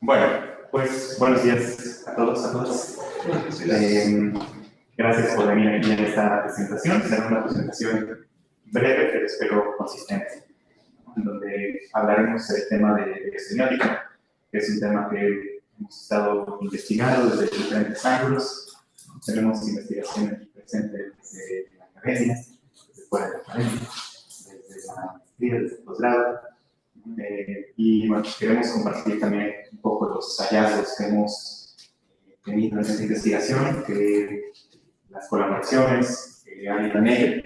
Bueno, pues buenos días a todos, a todas. Gracias por venir aquí en esta presentación. Será una presentación breve, pero espero consistente, en donde hablaremos del tema de semiótica, que es un tema que hemos estado investigando desde diferentes ángulos. Tenemos investigación aquí presente desde la academia, desde fuera de la academia, desde la maestría, desde el posgrado. Y bueno, queremos compartir también un poco los hallazgos que hemos tenido en esta investigación, que las colaboraciones que hay en ella.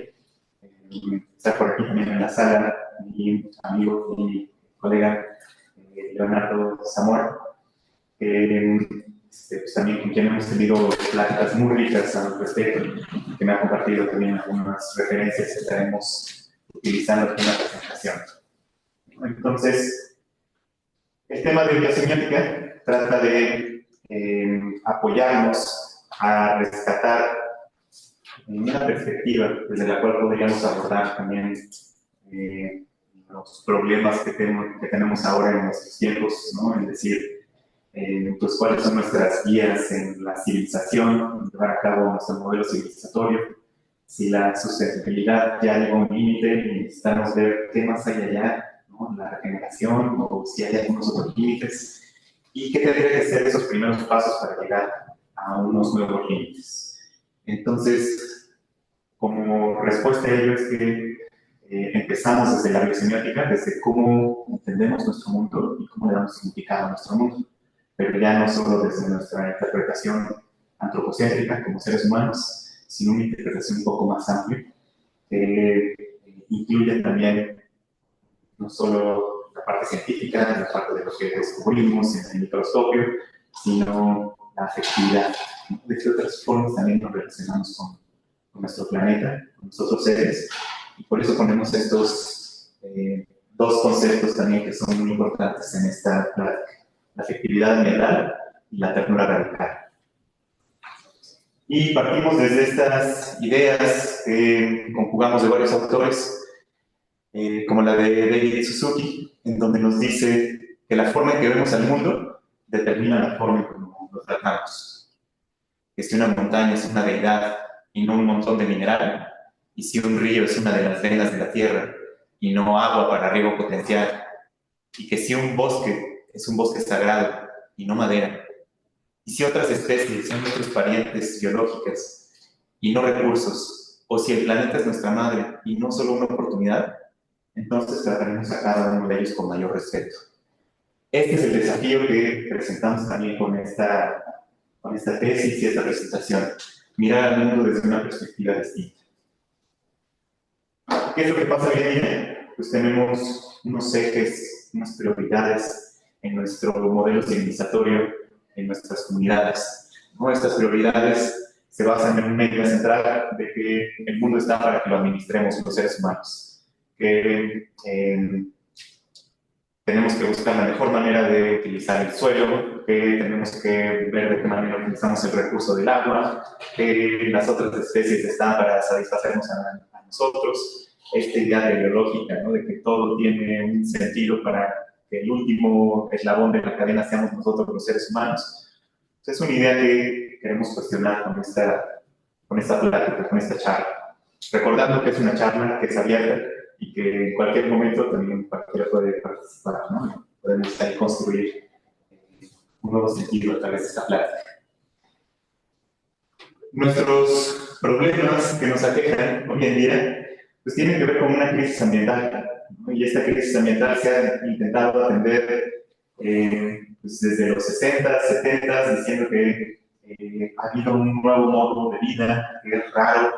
Está por aquí también en la sala mi amigo y colega Leonardo Zamora, pues también con quien hemos tenido pláticas muy ricas al respecto, que me ha compartido también algunas referencias que estaremos utilizando aquí en la presentación. Entonces, el tema de biosemiótica trata de apoyarnos a rescatar una perspectiva desde la cual podríamos abordar también los problemas que tenemos ahora en nuestros tiempos, ¿no? Es decir, pues cuáles son nuestras guías en la civilización, en llevar a cabo nuestro modelo civilizatorio, si la sustentabilidad ya llegó a un límite y necesitamos ver qué más hay allá, ¿no? La regeneración, o si hay algunos otros límites, y qué tendría que ser esos primeros pasos para llegar a unos nuevos límites. Entonces, como respuesta a ello es que empezamos desde la biosemiótica, desde cómo entendemos nuestro mundo y cómo le damos significado a nuestro mundo, pero ya no solo desde nuestra interpretación antropocéntrica como seres humanos, sino una interpretación un poco más amplia, que incluye también no solo la parte científica, la parte de lo que descubrimos en el microscopio, sino la afectividad. De qué otras formas también nos relacionamos con nuestro planeta, con los otros seres, y por eso ponemos estos dos conceptos también que son muy importantes en esta plática: la afectividad ambiental y la ternura radical. Y partimos desde estas ideas que conjugamos de varios autores, como la de David Suzuki, en donde nos dice que la forma en que vemos al mundo determina la forma en que lo tratamos. Que si una montaña es una deidad y no un montón de mineral, y si un río es una de las venas de la tierra y no agua para riego potencial, y que si un bosque es un bosque sagrado y no madera, y si otras especies son nuestros parientes biológicas y no recursos, o si el planeta es nuestra madre y no solo una oportunidad, entonces trataremos a cada uno de ellos con mayor respeto. Este es el desafío que presentamos también con esta tesis y esta presentación: mirar al mundo desde una perspectiva distinta. ¿Qué es lo que pasa hoy en día? Pues tenemos unos ejes, unas prioridades en nuestro modelo civilizatorio, en nuestras comunidades. ¿No? Estas prioridades se basan en una idea central de que el mundo está para que lo administremos los seres humanos, que tenemos que buscar la mejor manera de utilizar el suelo, que tenemos que ver de qué manera utilizamos el recurso del agua, que las otras especies están para satisfacernos a nosotros. Esta idea teleológica, ¿no? De que todo tiene un sentido para que el último eslabón de la cadena seamos nosotros los seres humanos. Entonces, es una idea que queremos cuestionar con esta plática, con esta charla. Recordando que es una charla que es abierta y que en cualquier momento también cualquiera puede participar, ¿no? Podemos ahí construir un nuevo sentido a través de esta plática. Nuestros problemas que nos aquejan hoy en día pues tienen que ver con una crisis ambiental, ¿no? Y esta crisis ambiental se ha intentado atender pues desde los 60, 70, diciendo que ha habido un nuevo modo de vida que es raro,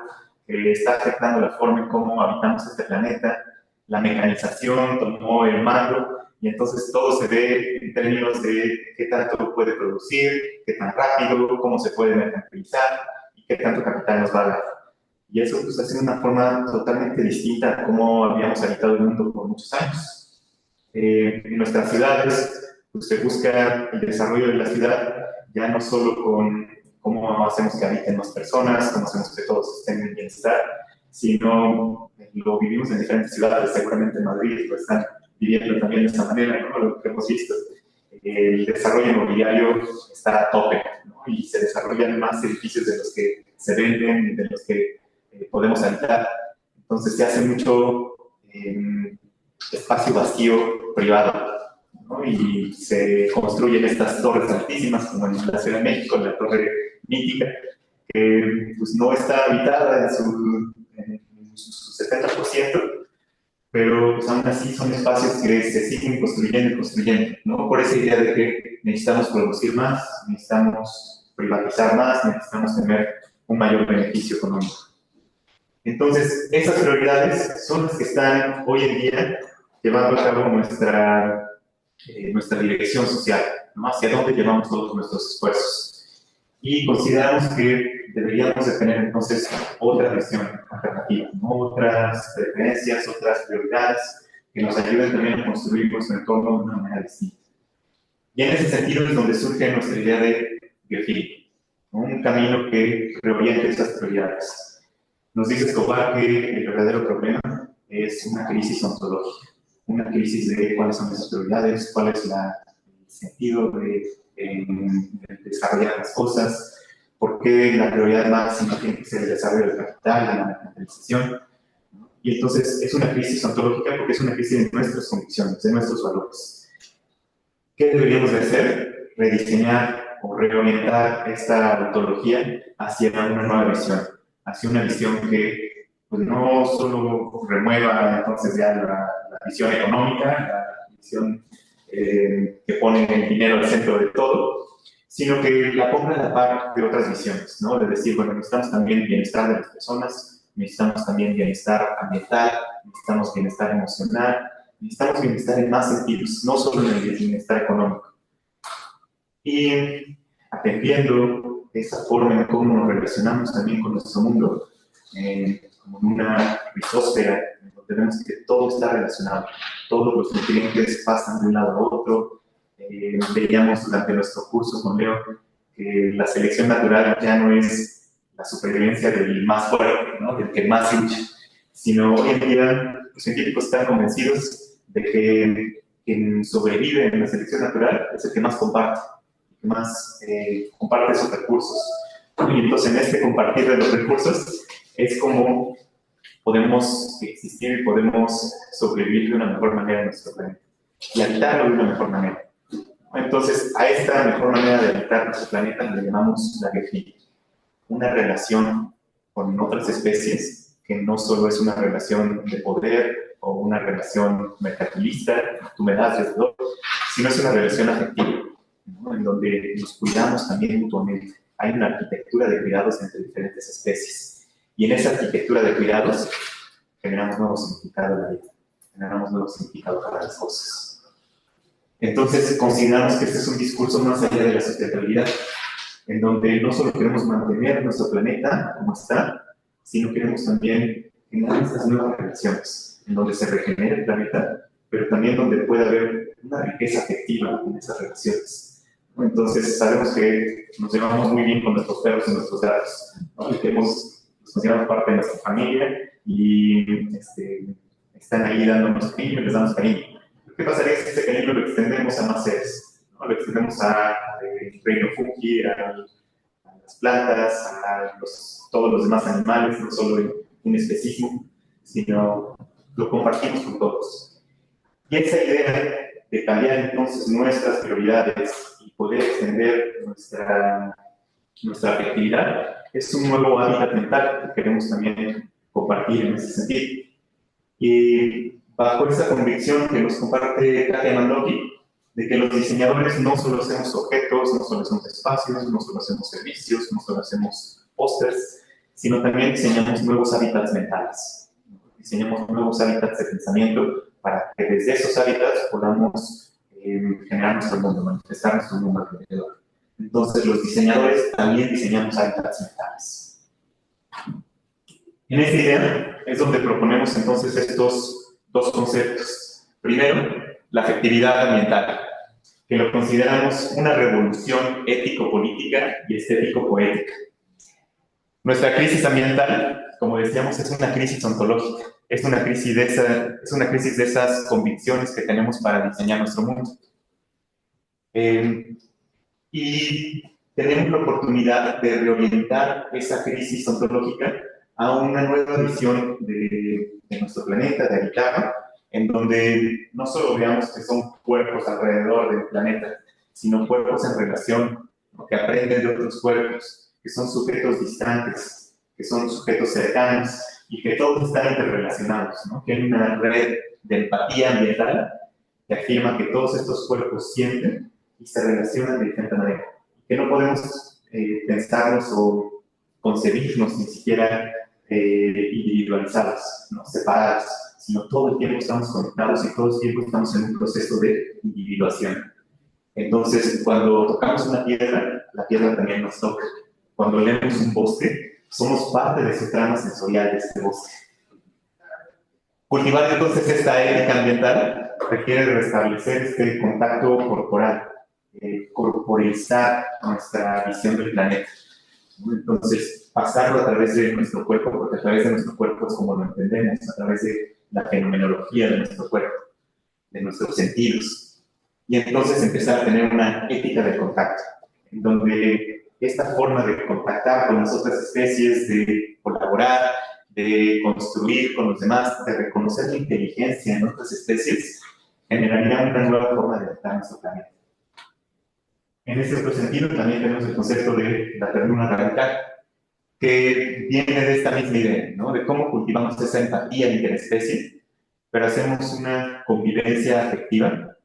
que está afectando la forma en cómo habitamos este planeta. La mecanización tomó el mando y entonces todo se ve en términos de qué tanto puede producir, qué tan rápido, cómo se puede mercantilizar y qué tanto capital nos va a dar. Y eso pues hace una forma totalmente distinta a cómo habíamos habitado el mundo por muchos años. En nuestras ciudades pues, se busca el desarrollo de la ciudad ya no solo con cómo hacemos que habiten más personas, cómo hacemos que todos estén en bienestar, sino lo vivimos en diferentes ciudades, seguramente en Madrid lo están viviendo también de esta manera, ¿no? Lo que hemos visto. El desarrollo inmobiliario está a tope, ¿no? Y se desarrollan más edificios de los que se venden, de los que podemos habitar. Entonces se hace mucho espacio vacío privado, ¿no? Y se construyen estas torres altísimas, como en la Ciudad de México, la Torre Mítica, que pues, no está habitada en su 70%, pero pues, aún así son espacios que se siguen construyendo y construyendo, ¿no? Por esa idea de que necesitamos producir más, necesitamos privatizar más, necesitamos tener un mayor beneficio económico. Entonces, esas prioridades son las que están hoy en día llevando a cabo nuestra dirección social, ¿no? Hacia dónde llevamos todos nuestros esfuerzos. Y consideramos que deberíamos de tener entonces otra visión alternativa, ¿no? Otras preferencias, otras prioridades que nos ayuden también a construir nuestro entorno de una manera distinta. Y en ese sentido es donde surge nuestra idea de bioequilibrio, ¿no? Un camino que reoriente esas prioridades. Nos dice Escobar que el verdadero problema es una crisis ontológica, una crisis de cuáles son esas prioridades, cuál es el sentido de desarrollar las cosas, por qué la prioridad máxima tiene que ser el desarrollo del capital, de la mercantilización. Y entonces es una crisis ontológica porque es una crisis de nuestras convicciones, de nuestros valores. ¿Qué deberíamos de hacer? Rediseñar o reorientar esta ontología hacia una nueva visión, hacia una visión que pues, no solo remueva entonces ya la visión económica, la visión que pone el dinero al centro de todo, sino que la ponga a la par de otras visiones, ¿no? De decir, bueno, necesitamos también bienestar de las personas, necesitamos también bienestar ambiental, necesitamos bienestar emocional, necesitamos bienestar en más sentidos, no solo en el bienestar económico. Y atendiendo esa forma en cómo nos relacionamos también con nuestro mundo, como una rizósfera, donde vemos que todo está relacionado, todos los nutrientes pasan de un lado a otro. Veíamos durante nuestro curso con Leo que la selección natural ya no es la supervivencia del más fuerte, ¿no? Del que más lucha, sino hoy en día los científicos están convencidos de que quien sobrevive en la selección natural es el que más comparte, el que más comparte esos recursos. Y entonces en este compartir de los recursos es como podemos existir y podemos sobrevivir de una mejor manera en nuestro planeta y habitarlo de una mejor manera. Entonces, a esta mejor manera de habitar nuestro planeta le llamamos la bioequilibrio, una relación con otras especies que no solo es una relación de poder o una relación mercantilista, tú me das, yo te doy, sino es una relación afectiva, ¿no? En donde nos cuidamos también mutuamente. Hay una arquitectura de cuidados entre diferentes especies. Y en esa arquitectura de cuidados generamos nuevos significados de la vida, generamos nuevos significados para las cosas. Entonces, consideramos que este es un discurso más allá de la sustentabilidad, en donde no solo queremos mantener nuestro planeta como está, sino queremos también generar estas nuevas relaciones, en donde se regenere el planeta, pero también donde pueda haber una riqueza afectiva en esas relaciones. Entonces, sabemos que nos llevamos muy bien con nuestros perros y nuestros gatos, ¿no? Y que nos consideramos parte de nuestra familia y están ahí dándonos cariño y les damos cariño. ¿Qué pasaría si este cariño lo extendemos a más seres? ¿No? Lo extendemos al reino fungi, a las plantas, a todos los demás animales, no solo en un especismo, sino lo compartimos con todos. Y esa idea de cambiar entonces nuestras prioridades y poder extender nuestra afectividad es un nuevo hábitat mental que queremos también compartir en ese sentido. Y bajo esa convicción que nos comparte Katia Mandoki, de que los diseñadores no solo hacemos objetos, no solo hacemos espacios, no solo hacemos servicios, no solo hacemos pósters, sino también diseñamos nuevos hábitats mentales, diseñamos nuevos hábitats de pensamiento para que desde esos hábitats podamos generar nuestro mundo, manifestar nuestro mundo alrededor. Entonces los diseñadores también diseñamos hábitats mentales. En esta idea es donde proponemos entonces estos dos conceptos. Primero, la afectividad ambiental, que lo consideramos una revolución ético-política y estético-poética. Nuestra crisis ambiental como decíamos, es una crisis ontológica, es una crisis de esas convicciones que tenemos para diseñar nuestro mundo. Y tenemos la oportunidad de reorientar esa crisis ontológica a una nueva visión de nuestro planeta, de habitarlo, en donde no solo veamos que son cuerpos alrededor del planeta, sino cuerpos en relación, ¿no? Que aprenden de otros cuerpos, que son sujetos distantes, que son sujetos cercanos y que todos están interrelacionados, ¿no? Que hay una red de empatía ambiental que afirma que todos estos cuerpos sienten y se relacionan de diferente manera, que no podemos pensarnos o concebirnos ni siquiera individualizados, ¿no? Separados, sino todo el tiempo estamos conectados y todo el tiempo estamos en un proceso de individuación. Entonces, cuando tocamos una piedra, la piedra también nos toca. Cuando leemos un bosque, somos parte de su trama sensorial de este bosque. Cultivar entonces esta ética ambiental requiere restablecer este contacto corporal, corporizar nuestra visión del planeta. Entonces, pasarlo a través de nuestro cuerpo, porque a través de nuestro cuerpo es como lo entendemos, a través de la fenomenología de nuestro cuerpo, de nuestros sentidos. Y entonces empezar a tener una ética de contacto, en donde esta forma de contactar con las otras especies, de colaborar, de construir con los demás, de reconocer la inteligencia en otras especies, generaría una nueva forma de habitar nuestro planeta. En ese otro sentido, también tenemos el concepto de la ternura radical, que viene de esta misma idea, ¿no? De cómo cultivamos esa empatía interespecie, pero hacemos una convivencia afectiva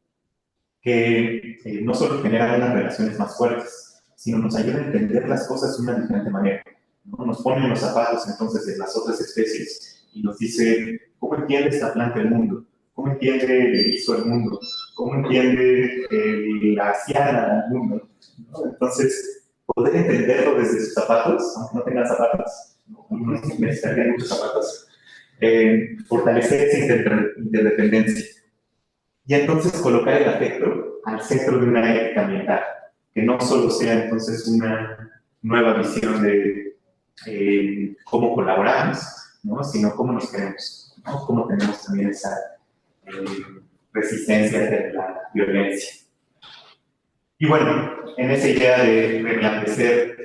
que no solo genera unas relaciones más fuertes, sino nos ayuda a entender las cosas de una diferente manera, ¿no? Nos pone en los zapatos entonces de las otras especies y nos dice, ¿cómo entiende esta planta el mundo? ¿Cómo entiende el erizo el mundo? ¿Cómo entiende la asiana el mundo? ¿No? Entonces, poder entenderlo desde sus zapatos, aunque no tengan zapatos, no necesitarían muchos zapatos, fortalecer esa interdependencia. Y entonces colocar el afecto al centro de una ética ambiental, que no solo sea entonces una nueva visión de cómo colaboramos, ¿no? Sino cómo nos queremos, ¿no? Cómo tenemos también esa resistencia de la violencia. Y bueno, en esa idea de replantecer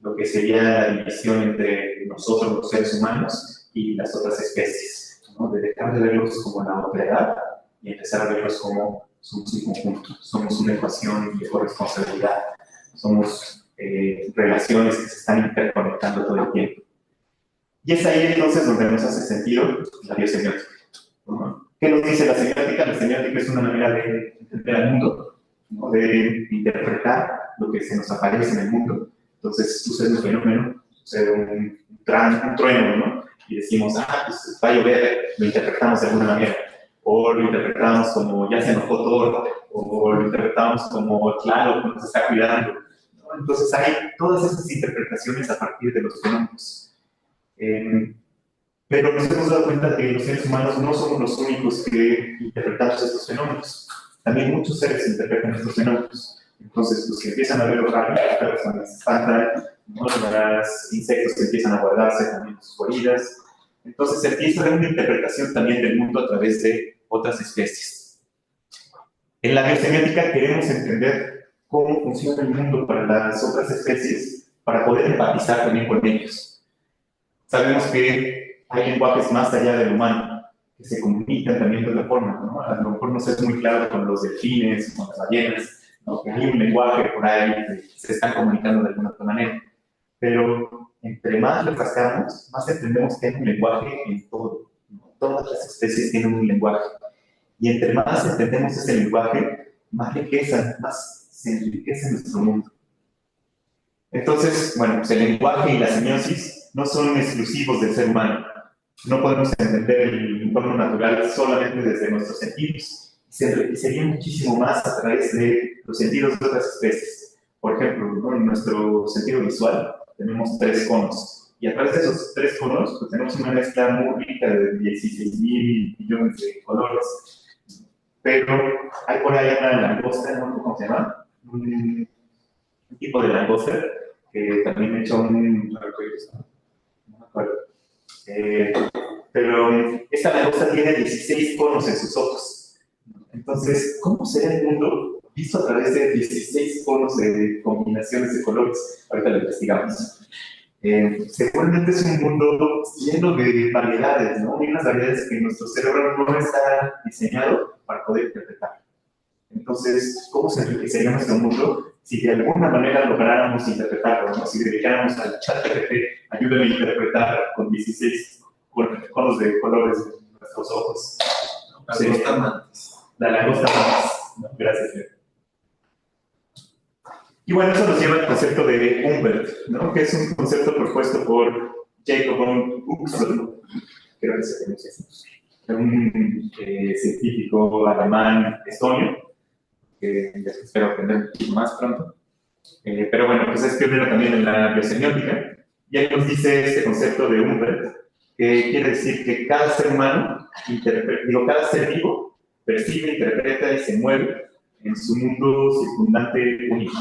lo que sería la división entre nosotros los seres humanos y las otras especies, ¿no? De dejar de verlos como la otredad y empezar a verlos como somos un conjunto, somos una ecuación de corresponsabilidad, somos relaciones que se están interconectando todo el tiempo. Y es ahí entonces donde nos hace sentido la biosemiótica, ¿no? ¿Qué nos dice la semiótica? La semiótica es una manera de entender al mundo, ¿no? De interpretar lo que se nos aparece en el mundo. Entonces sucede un fenómeno, sucede un trueno, ¿no? Y decimos, pues va a llover, lo interpretamos de alguna manera. O lo interpretamos como ya se enojó todo, o lo interpretamos como claro, nos está cuidando, ¿no? Entonces hay todas esas interpretaciones a partir de los fenómenos. Pero nos hemos dado cuenta que los seres humanos no somos los únicos que interpretamos estos fenómenos. También muchos seres interpretan estos fenómenos. Entonces, los que empiezan a ver los rayos, las personas se espantan, ¿no? Los insectos que empiezan a guardarse también en sus guaridas. Entonces, empieza a haber una interpretación también del mundo a través de otras especies. En la biosemiótica queremos entender cómo funciona el mundo para las otras especies, para poder empatizar también con ellos. Sabemos que hay lenguajes más allá del humano, que se comunican también de otra forma, ¿no? A lo mejor no sé, es muy claro con los delfines, con las ballenas, ¿no? Que hay un lenguaje por ahí que se están comunicando de alguna otra manera. Pero entre más lo rascamos, más entendemos que hay un lenguaje en todo, ¿no? Todas las especies tienen un lenguaje. Y entre más entendemos ese lenguaje, más riqueza, más se enriquece nuestro mundo. Entonces, bueno, pues el lenguaje y la semiosis no son exclusivos del ser humano. No podemos entender el entorno natural solamente desde nuestros sentidos. Se enriquecería muchísimo más a través de los sentidos de otras especies. Por ejemplo, ¿no? En nuestro sentido visual tenemos 3 conos. Y a través de esos 3 conos pues, tenemos una mezcla muy rica de 16.000 millones de colores. Pero hay por ahí una langosta, ¿no? ¿Cómo se llama? Un tipo de langosta que también he hecho un arcoíris, no me acuerdo. Pero esta langosta tiene 16 conos en sus ojos. Entonces, ¿cómo será el mundo visto a través de 16 conos de combinaciones de colores? Ahorita lo investigamos. Seguramente es un mundo lleno de variedades, ¿no? Hay unas variedades que nuestro cerebro no está diseñado para poder interpretar. Entonces, ¿cómo se enriquecería nuestro mundo si de alguna manera lográramos interpretarlo, ¿no? Si dedicáramos al chat GPT, ayúdame a interpretar con 16 conos de colores de nuestros ojos? La langosta mantis. La langosta mantis. No, gracias, Leo. Y bueno, eso nos lleva al concepto de Humbert, ¿no? Que es un concepto propuesto por Jacob von Uxley, creo que se pronuncia así, un científico alemán estonio, que espero aprender más pronto. Pero bueno, pues es pionero también en la biosemiótica, y él nos dice este concepto de Humbert, que quiere decir que cada ser humano, cada ser vivo, percibe, interpreta y se mueve en su mundo circundante único.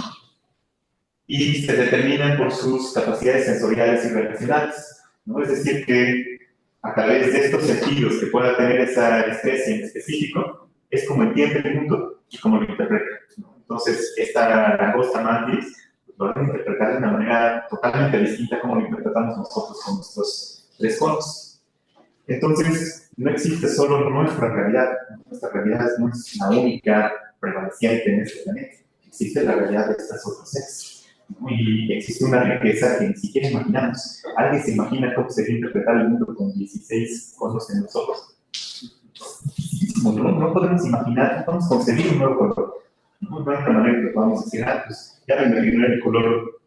Y se determinan por sus capacidades sensoriales y relacionales, ¿no? Es decir, que a través de estos sentidos que pueda tener esa especie en específico, es como entiende el mundo y como lo interpreta, ¿no? Entonces, esta langosta mantis lo van a interpretar de una manera totalmente distinta a como lo interpretamos nosotros con nuestros 3 conos. Entonces, no existe solo nuestra realidad no es la única prevaleciente en este planeta, existe la realidad de estas otras seres. Y existe una riqueza que ni siquiera imaginamos. ¿Alguien se imagina cómo sería interpretar el mundo con 16 conos en los ojos? No podemos imaginar, no podemos concebir un nuevo color. No hay una manera que podamos decir, pues ya me imaginé el color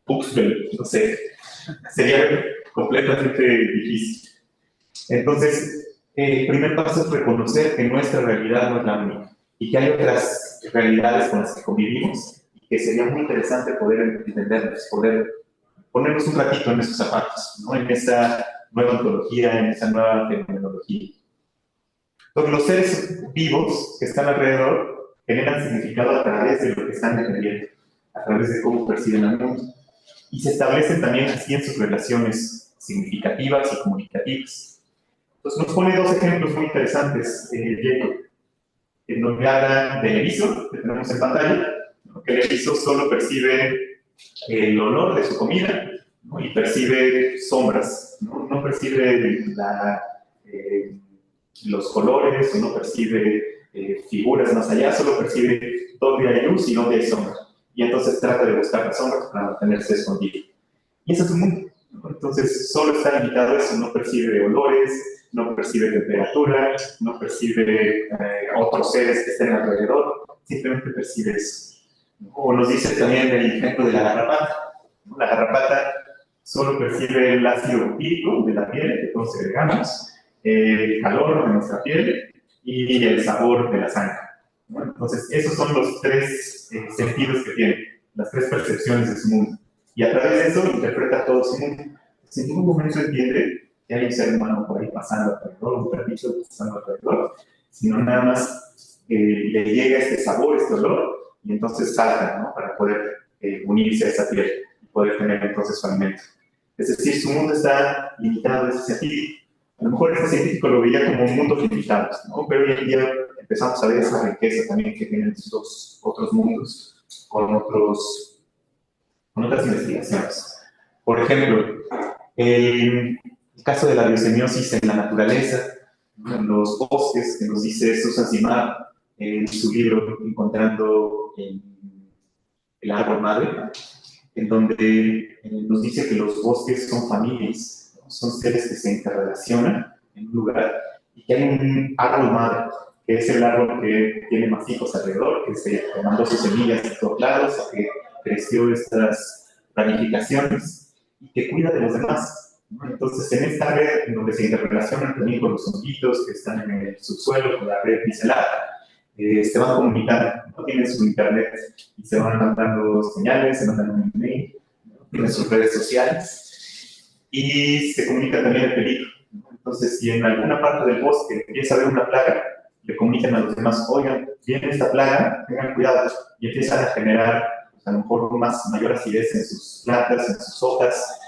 Puxbel, no sé. Sería completamente difícil. Entonces, el primer paso es reconocer que nuestra realidad no es la única y que hay otras realidades con las que convivimos, que sería muy interesante poder entenderlos, poder ponernos un ratito en esos zapatos, ¿no? En esa nueva ontología, en esa nueva fenomenología. Entonces, los seres vivos que están alrededor generan significado a través de lo que están entendiendo, a través de cómo perciben al mundo. Y se establecen también así en sus relaciones significativas y comunicativas. Entonces, nos pone 2 ejemplos muy interesantes, Jacob, en donde habla del erizo, que tenemos en pantalla, que el erizo solo percibe el olor de su comida, ¿no? Y percibe sombras, no percibe los colores, no percibe figuras más allá, solo percibe dónde hay luz y dónde hay sombra. Y entonces trata de buscar las sombras para mantenerse escondido. Y ese es su mundo, ¿no? Entonces solo está limitado a eso, no percibe olores, no percibe temperatura, no percibe otros seres que estén alrededor, simplemente percibe eso. O nos dice también el ejemplo de la garrapata. La garrapata solo percibe el ácido empírico de la piel que todos segregamos, el calor de nuestra piel y el sabor de la sangre, ¿no? Entonces, esos son los 3 sentidos que tiene, las 3 percepciones de su mundo. Y a través de eso interpreta todo su mundo. Si en ningún momento entiende que hay un ser humano por ahí pasando alrededor, un perrito pasando alrededor, sino nada más le llega este sabor, este olor, y entonces salta, ¿no? Para poder unirse a esa piel y poder tener entonces su alimento. Es decir, su mundo está limitado en ese sentido. A lo mejor este científico lo veía como un mundo limitado, ¿no? Pero hoy en día empezamos a ver esa riqueza también que tienen estos otros mundos con otras investigaciones. Por ejemplo, el caso de la biosemiosis en la naturaleza, en los bosques, que nos dice Susan Simard en su libro Encontrando el árbol madre, en donde nos dice que los bosques son familias, ¿no? Son seres que se interrelacionan en un lugar y que hay un árbol madre, que es el árbol que tiene más hijos alrededor, que se mandó sus semillas de todos lados, que creció estas ramificaciones y que cuida de los demás, ¿no? Entonces, en esta red, en donde se interrelacionan también con los honguitos que están en el subsuelo, con la red micelar, se van comunicando, ¿no? Tienen su internet y se van mandando señales, se mandan un email, ¿no? Tienen sus redes sociales y se comunica también el peligro, ¿no? Entonces, si en alguna parte del bosque empieza a haber una plaga, le comunican a los demás, oigan, viene esta plaga, tengan cuidado, y empiezan a generar, pues, a lo mejor mayor acidez en sus plantas, en sus hojas,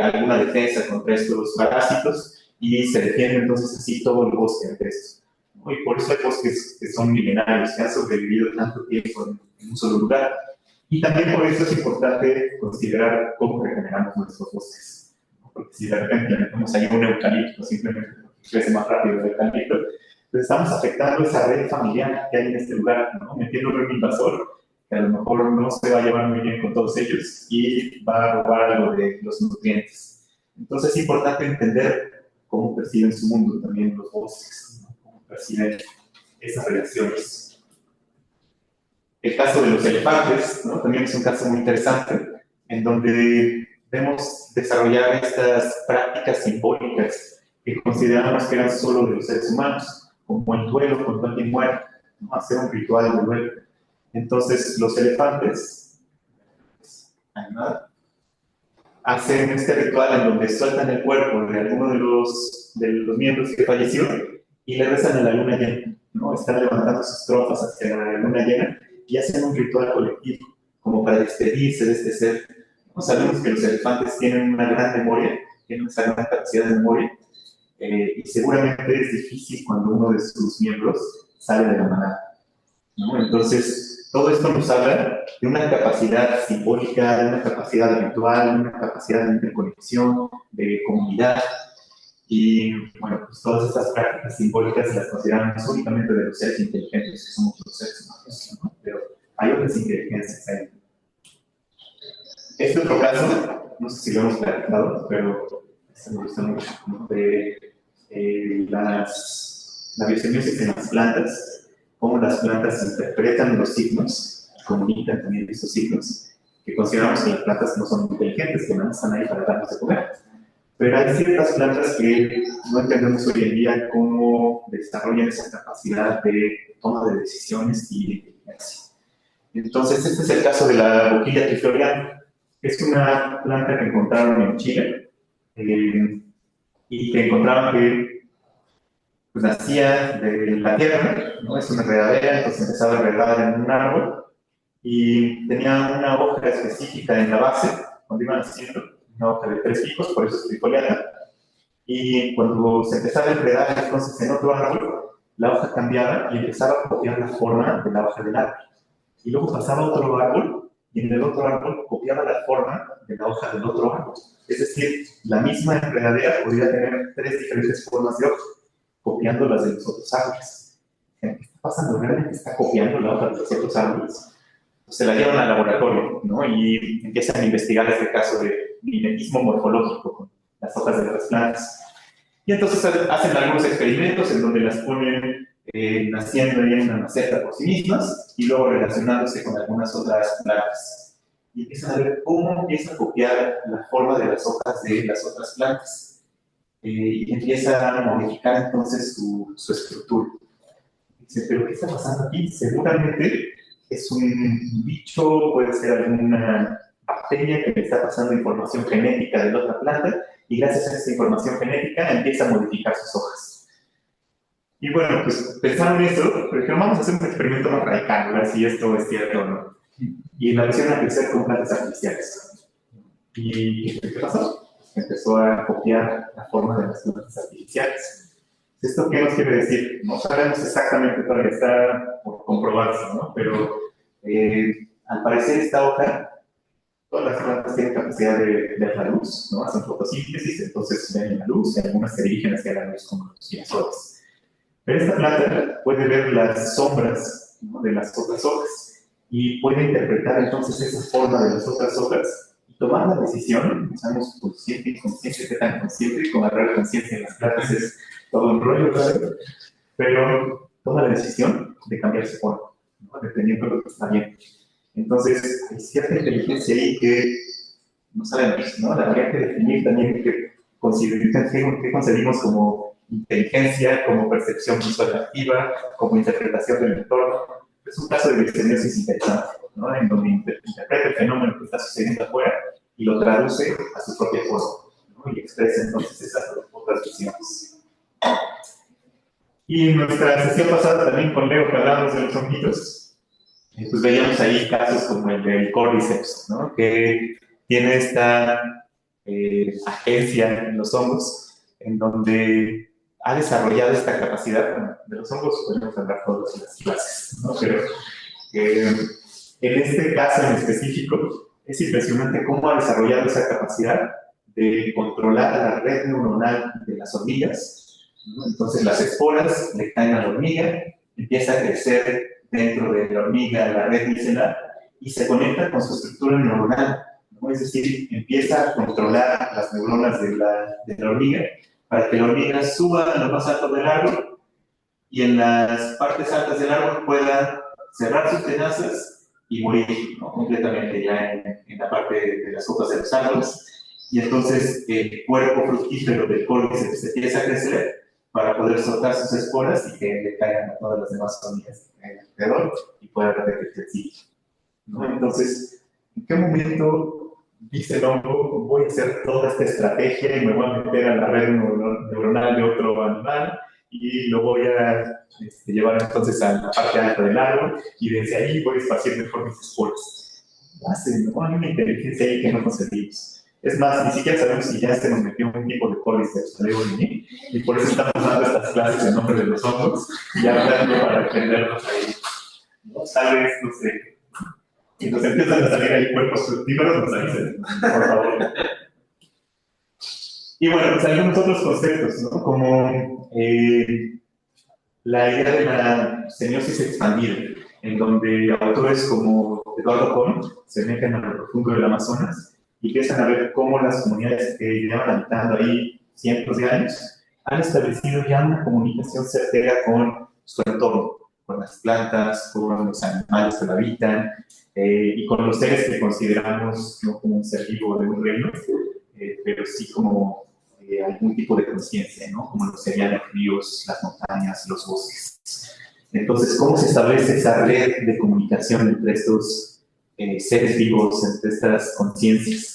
alguna defensa contra estos parásitos y se defiende entonces así todo el bosque ante esto. ¿No? Y por eso hay bosques que son milenarios, que han sobrevivido tanto tiempo en un solo lugar. Y también por eso es importante considerar cómo regeneramos nuestros bosques. ¿No? Porque si de repente le metemos ahí un eucalipto, simplemente porque crece más rápido el eucalipto, pues estamos afectando esa red familiar que hay en este lugar, ¿no? Metiéndole un invasor que a lo mejor no se va a llevar muy bien con todos ellos y va a robar algo de los nutrientes. Entonces es importante entender cómo perciben su mundo también los bosques, ¿no? Cómo perciben esas relaciones. El caso de los elefantes, ¿no? También es un caso muy interesante, en donde vemos desarrollar estas prácticas simbólicas que considerábamos que eran solo de los seres humanos, como el duelo cuando alguien muere, ¿no? Hacer un ritual de duelo. Entonces, los elefantes hacen este ritual en donde sueltan el cuerpo de alguno de los miembros que falleció y le rezan a la luna llena, ¿no? Están levantando sus trompas hacia la luna llena y hacen un ritual colectivo, como para despedirse de este ser. ¿No? Sabemos que los elefantes tienen una gran memoria, tienen esa gran capacidad de memoria, y seguramente es difícil cuando uno de sus miembros sale de la manada, ¿no? Entonces, todo esto nos habla de una capacidad simbólica, de una capacidad ritual, de una capacidad de interconexión, de comunidad. Y bueno, pues todas estas prácticas simbólicas las consideramos únicamente de los seres inteligentes que somos los seres humanos, ¿no? Pero hay otras inteligencias ahí. Este otro caso, no sé si lo hemos platicado, pero me gusta mucho, ¿no? De la biosemiosis en las plantas, cómo las plantas interpretan los signos, comunican también estos signos, que consideramos que las plantas no son inteligentes, que no están ahí para darnos de comer. Pero hay ciertas plantas que no entendemos hoy en día cómo desarrollan esa capacidad de toma de decisiones y de inteligencia. Entonces, este es el caso de la boquilla trifloriana. Es una planta que encontraron en Chile y que encontraron que pues, nacía de la tierra, ¿no? Es una enredadera, entonces empezaba a enredar en un árbol y tenía una hoja específica en la base, cuando iban haciendo, una hoja de 3 picos, por eso es trifoliata. Y cuando se empezaba a enredar entonces en otro árbol, la hoja cambiaba y empezaba a copiar la forma de la hoja del árbol. Y luego pasaba a otro árbol y en el otro árbol copiaba la forma de la hoja del otro árbol. Es decir, la misma enredadera podría tener 3 diferentes formas de hoja, copiando las de los otros árboles. ¿Qué está pasando? ¿Realmente está copiando la hoja de los otros árboles? Se la llevan al laboratorio, ¿no? Y empiezan a investigar este caso de mimetismo morfológico con las hojas de las plantas. Y entonces hacen algunos experimentos en donde las ponen naciendo en una maceta por sí mismas y luego relacionándose con algunas otras plantas. Y empiezan a ver cómo empieza a copiar la forma de las hojas de las otras plantas. Y empieza a modificar entonces su estructura. Dice, ¿pero qué está pasando aquí? Seguramente es un bicho, puede ser alguna bacteria que le está pasando información genética de la otra planta y gracias a esa información genética empieza a modificar sus hojas. Y bueno, pues pensaron eso, pero dijeron, vamos a hacer un experimento más radical, a ver si esto es cierto o no. Y la pusieron a crecer con plantas artificiales. ¿Y qué pasó? Empezó a copiar la forma de las plantas artificiales. ¿Esto qué nos quiere decir? No sabemos exactamente, todavía está por comprobarse, ¿no? Pero al parecer esta hoja, todas las plantas tienen capacidad de ver la luz, ¿no? Hacen fotosíntesis, entonces ven la luz, y algunas se dirigen hacia la luz como los girasoles. Pero esta planta puede ver las sombras, ¿no? De las otras hojas y puede interpretar entonces esa forma de las otras hojas y tomar la decisión, no sabemos consciente, inconsciente, qué tan consciente, con agarrar conciencia en las plantas es todo un rollo, ¿verdad? Pero toma la decisión de cambiar su forma, ¿no? Dependiendo de lo que está bien. Entonces, hay cierta inteligencia ahí que no sabemos, ¿no? Habría que definir también qué concebimos como inteligencia, como percepción visual activa, como interpretación del entorno. Es un caso de biosemiosis interesante, ¿no? En donde interpreta el fenómeno que está sucediendo afuera y lo traduce a su propia forma, ¿no? Y expresa entonces esas otras visiones. Y en nuestra sesión pasada también con Leo, que hablábamos de los honguitos, pues veíamos ahí casos como el del Cordyceps, ¿no? Que tiene esta agencia en los hongos, en donde ha desarrollado esta capacidad. Bueno, de los hongos podemos hablar todas las clases, ¿no? Pero en este caso en específico, es impresionante cómo ha desarrollado esa capacidad de controlar la red neuronal de las hormigas, ¿no? Entonces las esporas le caen a la hormiga, empieza a crecer dentro de la hormiga la red micelar y se conecta con su estructura neuronal, ¿no? Es decir, empieza a controlar las neuronas de la hormiga para que la hormiga suba a lo más alto del árbol y en las partes altas del árbol pueda cerrar sus tenazas y morir, ¿no? Completamente ya en la parte de las copas de los árboles. Y entonces el cuerpo fructífero del córdice se empieza a crecer para poder soltar sus esporas y que le caigan a todas las demás hormigas alrededor y pueda repetirse el ciclo, ¿no? Entonces, ¿en qué momento dice el hongo, voy a hacer toda esta estrategia y me voy a meter a la red neuronal de otro animal y lo voy a llevar entonces a la parte alta del árbol y desde ahí voy a esparcir mejor mis esporas? ¿No? Hay una inteligencia ahí que no concebimos. Es más, ni siquiera sabemos si ya se nos metió un tipo de córdiceps, y por eso estamos dando estas clases en nombre de los hongos y hablando para aprenderlos ahí, ¿no? Tal vez, no sé, si nos empiezan a salir ahí cuerpos fructíferos, nos avisen, por favor. Y bueno, pues algunos otros conceptos, ¿no? Como la idea de la semiosis expandida, en donde autores como Eduardo Cohn se meten a lo profundo del Amazonas y empiezan a ver cómo las comunidades que llevan habitando ahí cientos de años han establecido ya una comunicación certera con su entorno, con las plantas, con los animales que lo habitan y con los seres que consideramos no como un ser vivo de un reino, pero sí como algún tipo de conciencia, ¿no? Como lo serían los ríos, las montañas, los bosques. Entonces, ¿cómo se establece esa red de comunicación entre estos seres vivos, entre estas conciencias?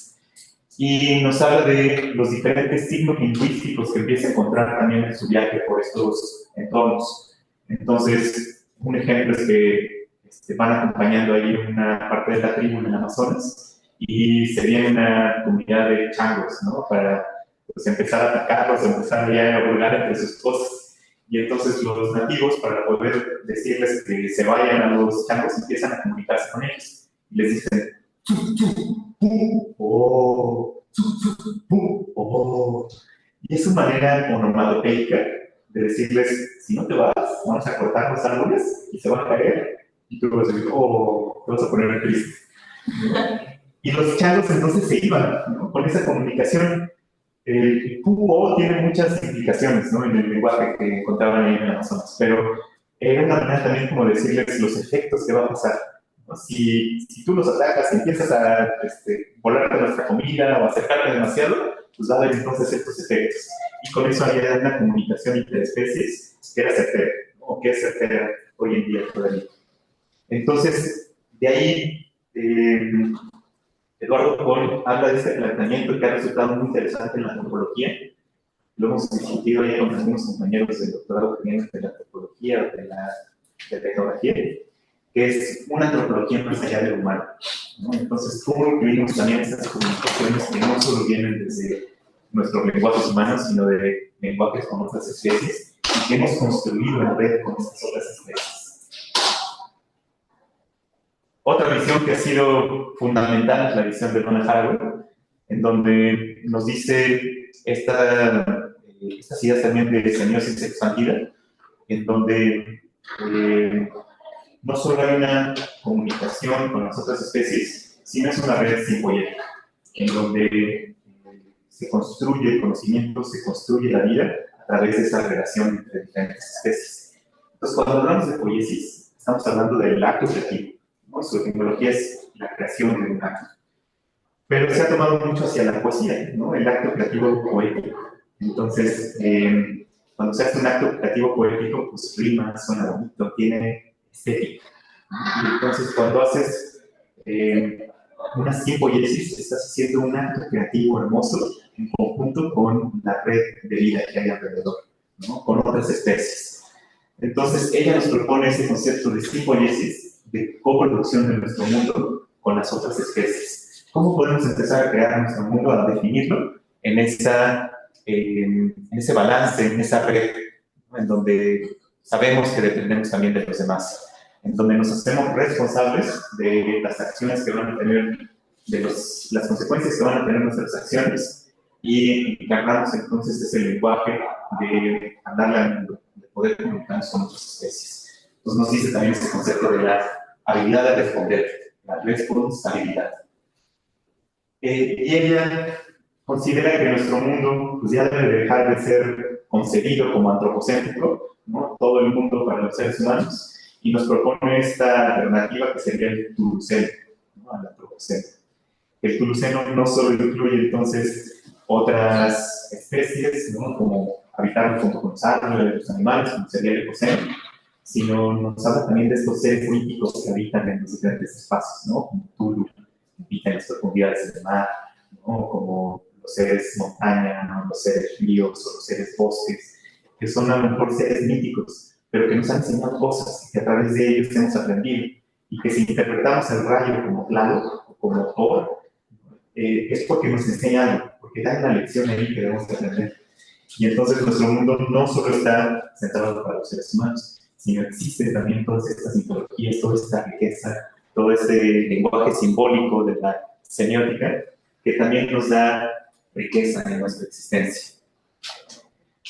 Y nos habla de los diferentes signos lingüísticos que empieza a encontrar también en su viaje por estos entornos. Entonces, un ejemplo es que van acompañando ahí una parte de la tribu en el Amazonas y se viene una comunidad de changos, ¿no? Para pues, empezar a atacarlos, empezar ya a burlar entre sus cosas. Y entonces los nativos, para poder decirles que se vayan a los changos, empiezan a comunicarse con ellos. Y les dicen, oh, oh. Y es su manera onomatopeica de decirles, si no te vas, vamos a cortar los árboles y se van a caer. Y tú vas a decir, oh, te vas a poner triste. Y los changos entonces se iban, ¿no? Con esa comunicación. El pu-o tiene muchas implicaciones, ¿no? En el lenguaje que encontraban ahí en el Amazonas, pero era una manera también como decirles los efectos que va a pasar, ¿no? Si tú los atacas y empiezas a volarte nuestra comida o acercarte demasiado, pues va a haber entonces estos efectos. Y con eso había una comunicación entre especies que era certera, ¿no? O que es certera hoy en día todavía. Entonces, de ahí, Eduardo Cohn habla de este planteamiento que ha resultado muy interesante en la antropología. Lo hemos discutido ya con algunos compañeros del doctorado que vienen de la antropología o de la etnografía, que es una antropología más allá del humano, ¿no? Entonces, ¿cómo incluimos también estas comunicaciones que no solo vienen desde nuestros lenguajes humanos, sino de lenguajes con otras especies y que hemos construido en red con estas otras especies? Otra visión que ha sido fundamental es la visión de Donna Haraway, en donde nos dice estas ideas también de semiosis expandida, en donde no solo hay una comunicación con las otras especies, sino es una red simpoyética, en donde se construye el conocimiento, se construye la vida a través de esa relación entre diferentes especies. Entonces, cuando hablamos de poiesis, estamos hablando del acto creativo, ¿no? Su etimología es la creación de un acto. Pero se ha tomado mucho hacia la poesía, ¿no? El acto creativo poético. Entonces, cuando se hace un acto creativo poético, pues rima, suena bonito, tiene estética. Y entonces, cuando haces una simpoiesis, estás haciendo un acto creativo hermoso en conjunto con la red de vida que hay alrededor, ¿no? Con otras especies. Entonces, ella nos propone ese concepto de simpoiesis, de coproducción de nuestro mundo con las otras especies. ¿Cómo podemos empezar a crear nuestro mundo, a definirlo en ese balance, en esa red, ¿no? En donde sabemos que dependemos también de los demás, en donde nos hacemos responsables de las acciones que van a tener, de las consecuencias que van a tener nuestras acciones, y encarnamos entonces ese lenguaje de hablarle al mundo, de poder comunicarnos con otras especies. Entonces nos dice también ese concepto de la habilidad de responder, la responsabilidad. Y ella considera que nuestro mundo pues, ya debe dejar de ser concebido como antropocéntrico, ¿no? Todo el mundo para los seres humanos, y nos propone esta alternativa que sería el tuluceno, ¿no? Al antropoceno. El tuluceno no solo incluye entonces otras especies, ¿no? Como habitar junto con los árboles, los animales, como sería el ecoceno, sino nos habla también de estos seres míticos que habitan en los diferentes espacios, ¿no? Como Tulu, que habitan en las profundidades del mar, ¿no? Como los seres montaña, ¿no? Los seres ríos o los seres bosques, que son a lo mejor seres míticos, pero que nos han enseñado cosas y que a través de ellos hemos aprendido, y que si interpretamos el rayo como Tlaloc o como Thor, es porque nos enseña algo, porque da una lección ahí que debemos aprender. Y entonces nuestro mundo no solo está centrado para los seres humanos, sino existe también todas estas mitologías, toda esta riqueza, todo este lenguaje simbólico de la semiótica, que también nos da riqueza en nuestra existencia.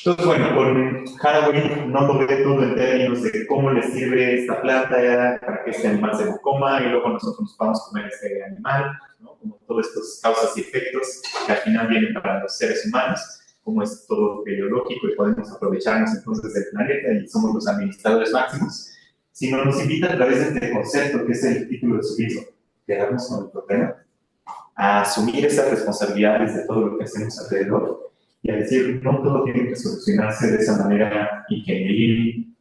Entonces, bueno, con Haraway no logré todo en términos de cómo le sirve esta planta para que este animal se lo coma y luego nosotros nos vamos a comer este animal, ¿no? Como todos estos causas y efectos que al final vienen para los seres humanos, como es todo biológico y podemos aprovecharnos entonces del planeta y somos los administradores máximos, sino nos invita a través de este concepto que es el título de su libro, quedarnos con el problema, a asumir esas responsabilidades de todo lo que hacemos alrededor y a decir, no todo tiene que solucionarse de esa manera ingenieril,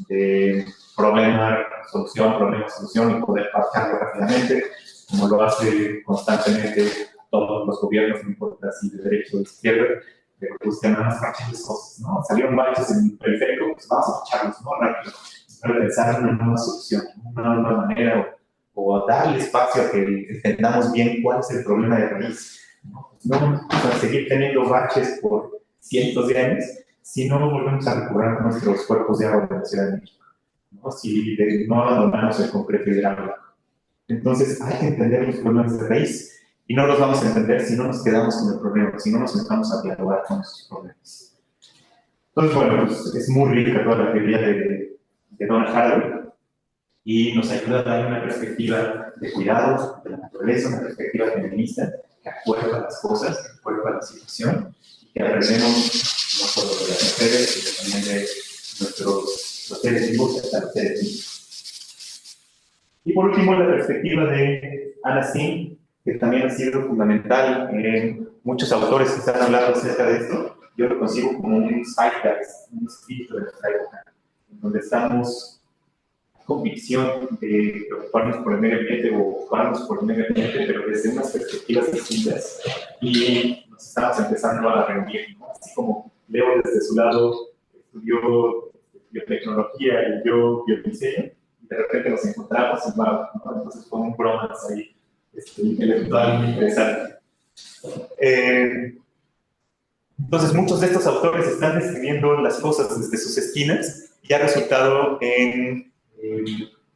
de problema, solución y poder parcharlo rápidamente, como lo hace constantemente todos los gobiernos, no importa si de derecha o de izquierda, pero buscan nada más parchar las cosas, ¿no? Salieron baches en el periférico, pues vamos a parcharlos, ¿no? Rápido, para pensar en una nueva solución, una nueva manera, o darle espacio a que entendamos bien cuál es el problema de raíz. No vamos a seguir teniendo baches por cientos de años si no volvemos a recurrir nuestros cuerpos de agua de la Ciudad de México, ¿no? Si no abandonamos el concreto hidráulico. Entonces hay que entender los problemas de raíz y no los vamos a entender si no nos quedamos con el problema, si no nos sentamos a dialogar con nuestros problemas. Entonces, bueno, pues es muy rica toda la teoría de Donna Haraway y nos ayuda a dar una perspectiva de cuidado de la naturaleza, una perspectiva feminista que acuerda las cosas, que acuerda la situación, y que aprendemos no solo de las mujeres, sino también de los seres vivos, hasta los seres vivos. Y por último, la perspectiva de Anna Singh, que también ha sido fundamental en muchos autores que están hablando acerca de esto. Yo lo consigo como un zeitgeist, un espíritu de nuestra época, en donde estamos convicción de preocuparnos por el medio ambiente o ocuparnos por el medio ambiente, pero desde unas perspectivas distintas, y nos estamos empezando a reunir, ¿no? Así como Leo desde su lado estudió biotecnología y yo biodiseño, y de repente nos encontramos y ¿no? Entonces fue un bromance ahí intelectual muy interesante. Entonces muchos de estos autores están describiendo las cosas desde sus esquinas y ha resultado en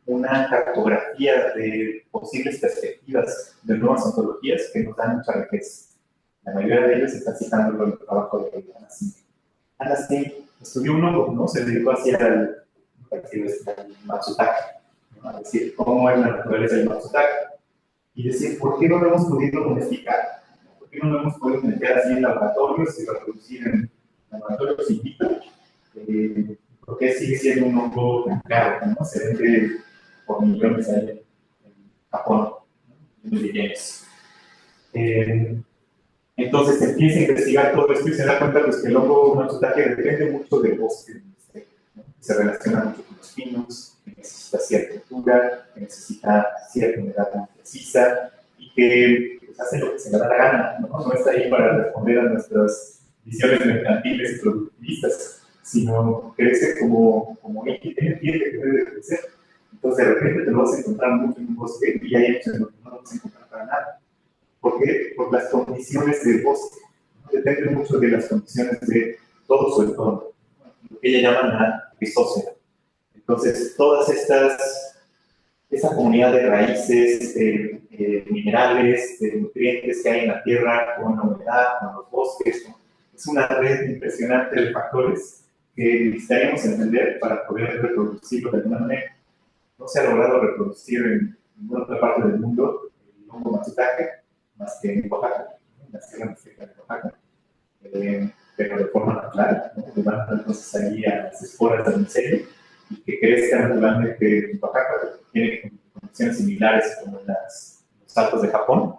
una cartografía de posibles perspectivas de nuevas ontologías que nos dan mucha riqueza. La mayoría de ellos están citando el trabajo de Anna Singh. Anna Singh estudió un hongo, ¿no? Se dedicó hacia el Matsutake, ¿no? A decir cómo es la naturaleza del Matsutake y decir por qué no lo hemos podido domesticar, por qué no lo hemos podido meter así en laboratorios y reproducir en laboratorios in vitro. Porque sigue siendo un hongo tan caro, ¿no? Se vende por millones en Japón, ¿no? Millones. Entonces empieza a investigar todo esto y se da cuenta pues, que el hongo Matsutake depende mucho del bosque, ¿no? Se relaciona mucho con los pinos, que necesita cierta altura, que necesita cierta humedad muy precisa y que pues, hace lo que se le da la gana, ¿no? No está ahí para responder a nuestras visiones mercantiles y productivistas, sino crece como ella entiende que debe de crecer. Entonces de repente te lo vas a encontrar mucho en un bosque y hay hechos en los que no lo vas a encontrar para nada. ¿Por qué? Por las condiciones del bosque. Depende mucho de las condiciones de todo su entorno, lo que ella llama la rizósfera. Entonces, todas esa comunidad de raíces, minerales, de nutrientes que hay en la tierra, con la humedad, con los bosques, ¿no? Es una red impresionante de factores que necesitaríamos entender para poder reproducirlo de alguna manera. No se ha logrado reproducir en ninguna otra parte del mundo el hongo matsutake, más que en Oaxaca, en la sierra mixteca de Oaxaca, pero de forma natural, ¿no? Levantan entonces ahí a las esporas del micelio y que crezca naturalmente en Oaxaca, tiene condiciones similares como en los altos de Japón,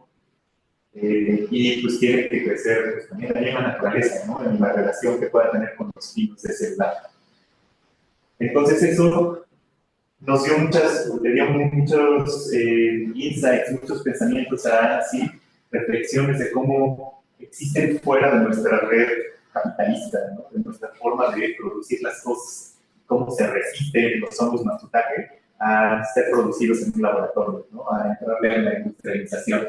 y pues tiene que crecer pues, también ahí en la naturaleza, ¿no? En la relación que pueda tener con los pinos de ese lado. Entonces eso nos dio le dio muchos insights, muchos pensamientos así, reflexiones de cómo existen fuera de nuestra red capitalista, ¿no? De nuestra forma de producir las cosas, cómo se resisten los hongos matsutake a ser producidos en un laboratorio, ¿no? A entrarle a la industrialización.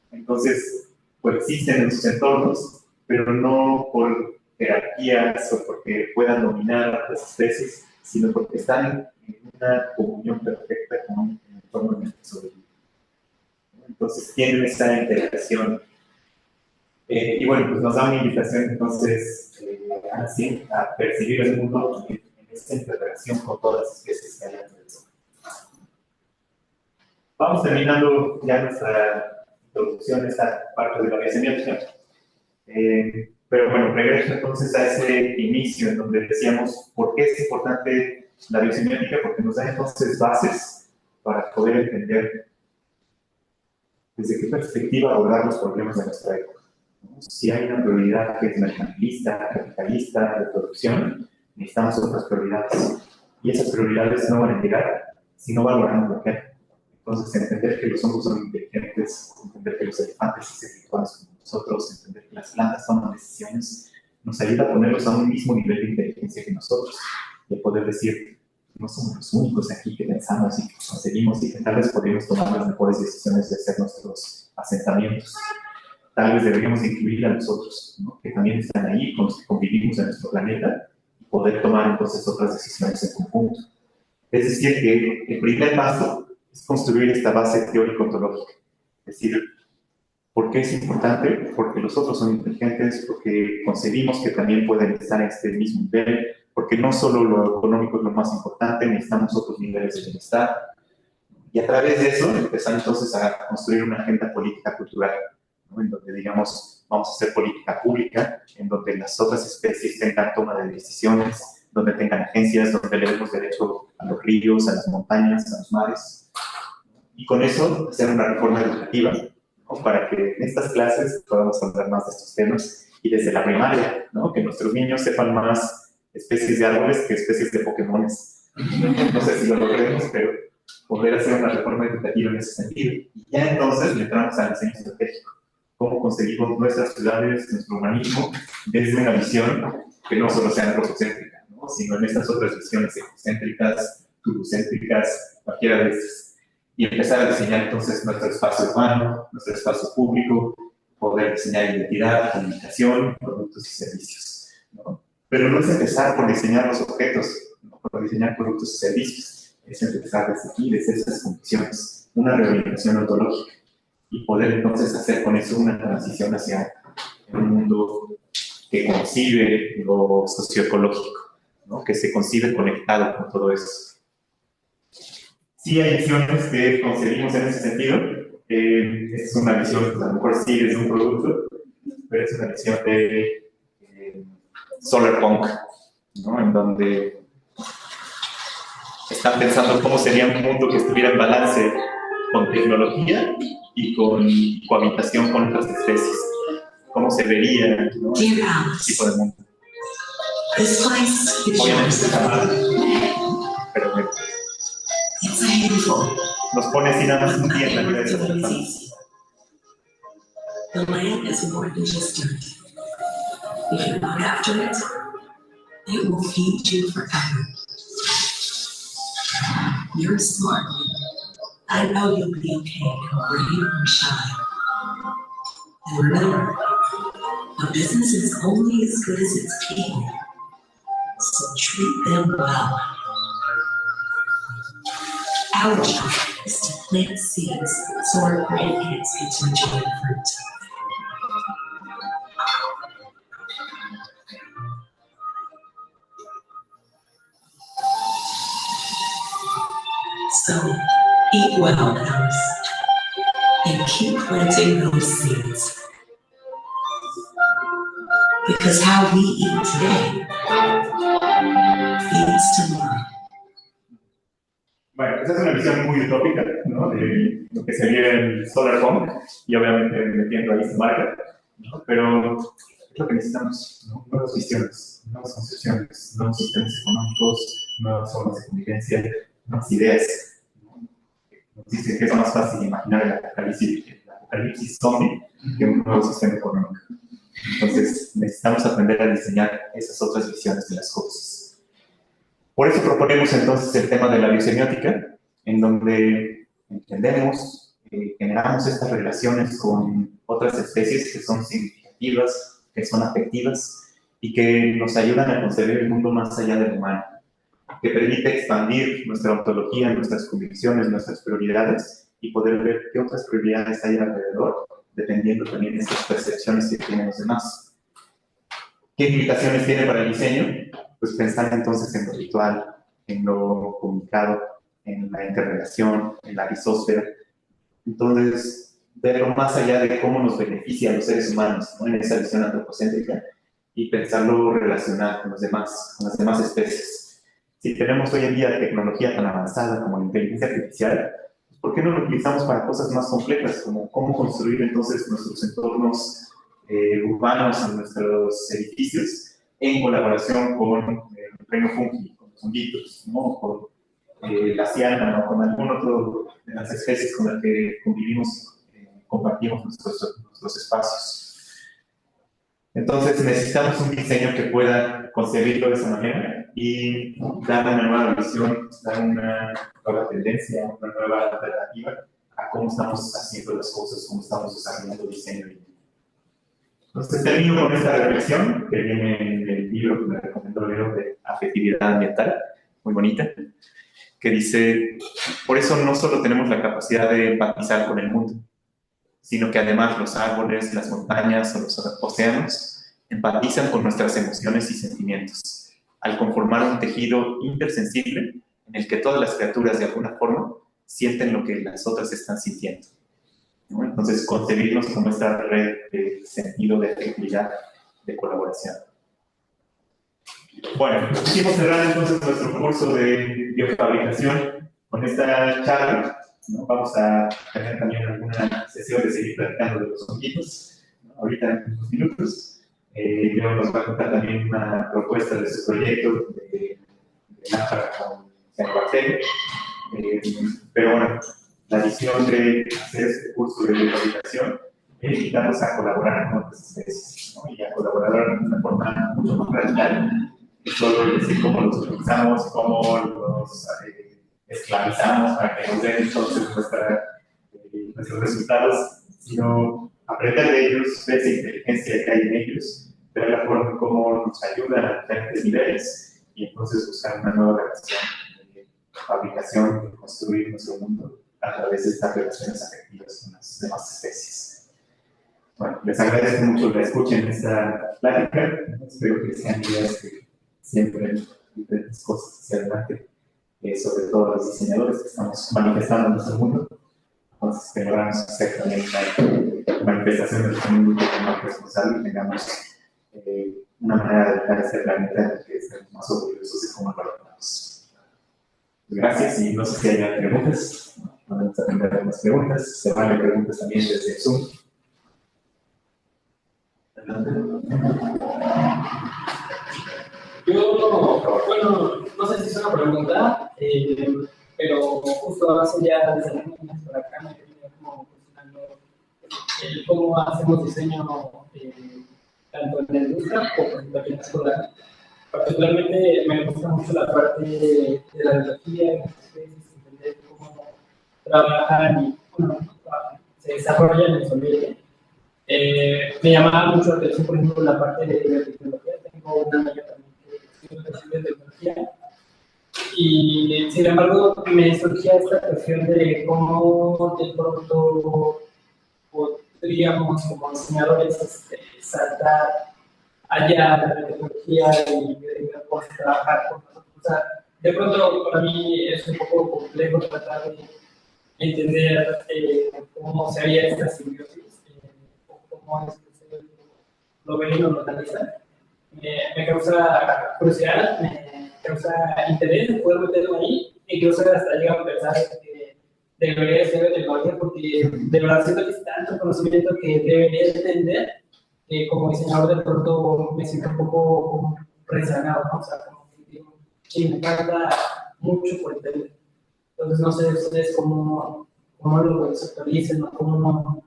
Entonces, coexisten en sus entornos, pero no por jerarquías o porque puedan dominar a otras especies, sino porque están en una comunión perfecta con el entorno en el que sobreviven. Entonces, tienen esa integración. Y bueno, pues nos da una invitación entonces así a percibir el mundo en esta interacción con todas las especies que hay en el sol. Vamos terminando ya nuestra introducción a esta parte de la biosemiótica. Pero bueno, regreso entonces a ese inicio en donde decíamos por qué es importante la biosemiótica, porque nos da entonces bases para poder entender desde qué perspectiva abordar los problemas de nuestra época. Si hay una prioridad que es mercantilista, capitalista, de producción, necesitamos otras prioridades. Y esas prioridades no van a llegar si no valoramos lo que hay. Entonces, entender que los hongos son inteligentes, entender que los elefantes son espirituales como nosotros, entender que las plantas toman decisiones, nos ayuda a ponerlos a un mismo nivel de inteligencia que nosotros. Y a poder decir, no somos los únicos aquí que pensamos y que conseguimos y que tal vez podríamos tomar las mejores decisiones de hacer nuestros asentamientos. Tal vez deberíamos incluir a nosotros, ¿no? Que también están ahí, con los que convivimos en nuestro planeta, y poder tomar entonces otras decisiones en conjunto. Es decir, que el primer paso es construir esta base teórico-ontológica. Es decir, ¿por qué es importante? Porque los otros son inteligentes, porque concebimos que también pueden estar en este mismo nivel, porque no solo lo económico es lo más importante, necesitamos otros niveles de bienestar. Y a través de eso empezar entonces a construir una agenda política cultural, ¿no? En donde digamos, vamos a hacer política pública, en donde las otras especies tengan toma de decisiones, donde tengan agencias, donde le demos derecho a los ríos, a las montañas, a los mares. Y con eso hacer una reforma educativa, ¿no? Para que en estas clases podamos hablar más de estos temas y desde la primaria, ¿no? Que nuestros niños sepan más especies de árboles que especies de Pokémones. No sé si lo logremos, pero poder hacer una reforma educativa en ese sentido. Y ya entonces le entramos al diseño estratégico. Cómo conseguimos nuestras ciudades, nuestro urbanismo, desde una visión que no solo sea antropocéntrica, ¿no? Sino en estas otras visiones egocéntricas, turocéntricas, cualquiera de estas. Y empezar a diseñar entonces nuestro espacio urbano, nuestro espacio público, poder diseñar identidad, comunicación, productos y servicios, ¿no? Pero no es empezar por diseñar los objetos, no por diseñar productos y servicios, es empezar desde aquí, desde esas condiciones, una reorientación ontológica y poder entonces hacer con eso una transición hacia un mundo que concibe lo socioecológico, ¿no? Que se concibe conectado con todo eso. Sí hay visiones que concebimos en ese sentido. Es una visión, a lo mejor sí es un producto, pero es una visión de solar punk, ¿no? En donde están pensando cómo sería un mundo que estuviera en balance con tecnología y con cohabitación con otras especies. ¿Cómo se vería, ¿no? Este tipo de mundo? Obviamente está mal, pero nos pone así nada más un día en la vida de esas personas. The land is more than just dirt. If you look after it will feed you forever. You're smart. I know you'll be okay, brave or shy. And remember, a business is only as good as its people, so treat them well. Our job is to plant seeds so our grandkids get to enjoy the fruit. So, eat well, Alice, and keep planting those seeds. Because how we eat today feeds tomorrow. Bueno, esa es una visión muy utópica, ¿no? De lo que sería el solar punk, y obviamente metiendo ahí su marca, ¿no? Pero es lo que necesitamos, ¿no? Nuevas visiones, nuevas concepciones, nuevos sistemas económicos, nuevas formas de convivencia, nuevas ideas, ¿no? Nos dicen que es más fácil imaginar el apocalipsis zombie que un nuevo sistema económico. Entonces, necesitamos aprender a diseñar esas otras visiones de las cosas. Por eso proponemos entonces el tema de la biosemiótica, en donde entendemos, generamos estas relaciones con otras especies que son significativas, que son afectivas y que nos ayudan a concebir el mundo más allá del humano, que permite expandir nuestra ontología, nuestras convicciones, nuestras prioridades y poder ver qué otras prioridades hay alrededor, dependiendo también de estas percepciones que tienen los demás. ¿Qué implicaciones tiene para el diseño? Pues pensar entonces en lo ritual, en lo comunicado, en la interrelación, en la rizósfera. Entonces, verlo más allá de cómo nos beneficia a los seres humanos, ¿no? En esa visión antropocéntrica, y pensarlo relacionado con las demás especies. Si tenemos hoy en día tecnología tan avanzada como la inteligencia artificial, ¿por qué no lo utilizamos para cosas más complejas, como cómo construir entonces nuestros entornos urbanos, en nuestros edificios, en colaboración con el reino fungi, con los honguitos, ¿no? Con la ciana, o con algún otro de las especies con las que convivimos, compartimos nuestros espacios. Entonces necesitamos un diseño que pueda concebirlo de esa manera y dar una nueva visión, dar una nueva tendencia, una nueva alternativa a cómo estamos haciendo las cosas, cómo estamos desarrollando diseño. Entonces termino con esta reflexión que viene en el libro que me recomendó Leo de Afectividad Ambiental, muy bonita, que dice: por eso no solo tenemos la capacidad de empatizar con el mundo, sino que además los árboles, las montañas o los océanos empatizan con nuestras emociones y sentimientos, al conformar un tejido intersensible en el que todas las criaturas de alguna forma sienten lo que las otras están sintiendo, ¿no? Entonces, concebirnos como esta red de sentido, de efectividad, de colaboración. Bueno, quisimos cerrar entonces nuestro curso de biofabricación con esta charla, ¿no? Vamos a tener también alguna sesión de seguir platicando de los honguitos, ¿no? Ahorita en unos minutos. Leo nos va a contar también una propuesta de su proyecto de lámpara con cianobacteria. Pero bueno, la visión de hacer este curso de biofabricación es invitarnos a colaborar con otras especies, ¿no? Y a colaborar de una forma mucho más radical, que solo decir cómo los utilizamos, cómo los esclavizamos para que nos den entonces nuestros resultados, sino aprender de ellos, ver esa inteligencia que hay en ellos, ver la forma en cómo nos ayudan a diferentes niveles y entonces buscar una nueva relación de fabricación, de construir nuestro mundo a través de estas relaciones afectivas con las demás especies. Bueno, les agradezco mucho que escuchen esta plática. Espero que sean ideas que siempre diferentes cosas hacia adelante, sobre todo los diseñadores que estamos manifestando en nuestro mundo. Entonces, que logramos hacer también una manifestación de nuestro mundo un poco más responsable y tengamos una manera de dejar este planeta que estemos más orgullosos de cómo lo logramos. Gracias, y no sé si hay preguntas. Vamos a tener algunas preguntas. Se van a preguntas también desde Zoom. Yo, bueno, no sé si es una pregunta, pero justo hace ya desde algunos meses por acá me venía como cuestionando cómo hacemos diseño tanto en la industria como también en la escuela. Particularmente me gusta mucho la parte de la biología, las especies, trabajan y bueno, no trabajan, se desarrollan en su ambiente. Me llamaba mucho la atención, por ejemplo, la parte de biotecnología. Tengo una amiga también que estudia biotecnología. Y sin embargo, me surgía esta cuestión de cómo de pronto podríamos, como diseñadores, saltar allá de la tecnología y digamos, trabajar con nosotros. O sea, de pronto para mí es un poco complejo tratar de entender cómo se haría esta simbiosis, o cómo es que ustedes lo ven o lo analizan. Me causa curiosidad, me causa interés de poder meterlo ahí, e incluso hasta llegar a pensar que debería ser tecnología, porque de verdad siento que es tanto conocimiento que debería entender, que como diseñador de pronto me siento un poco rezagado, ¿no? O sea, como que digo, sí, me falta mucho por entender. Entonces, no sé ustedes cómo lo conceptualizan o cómo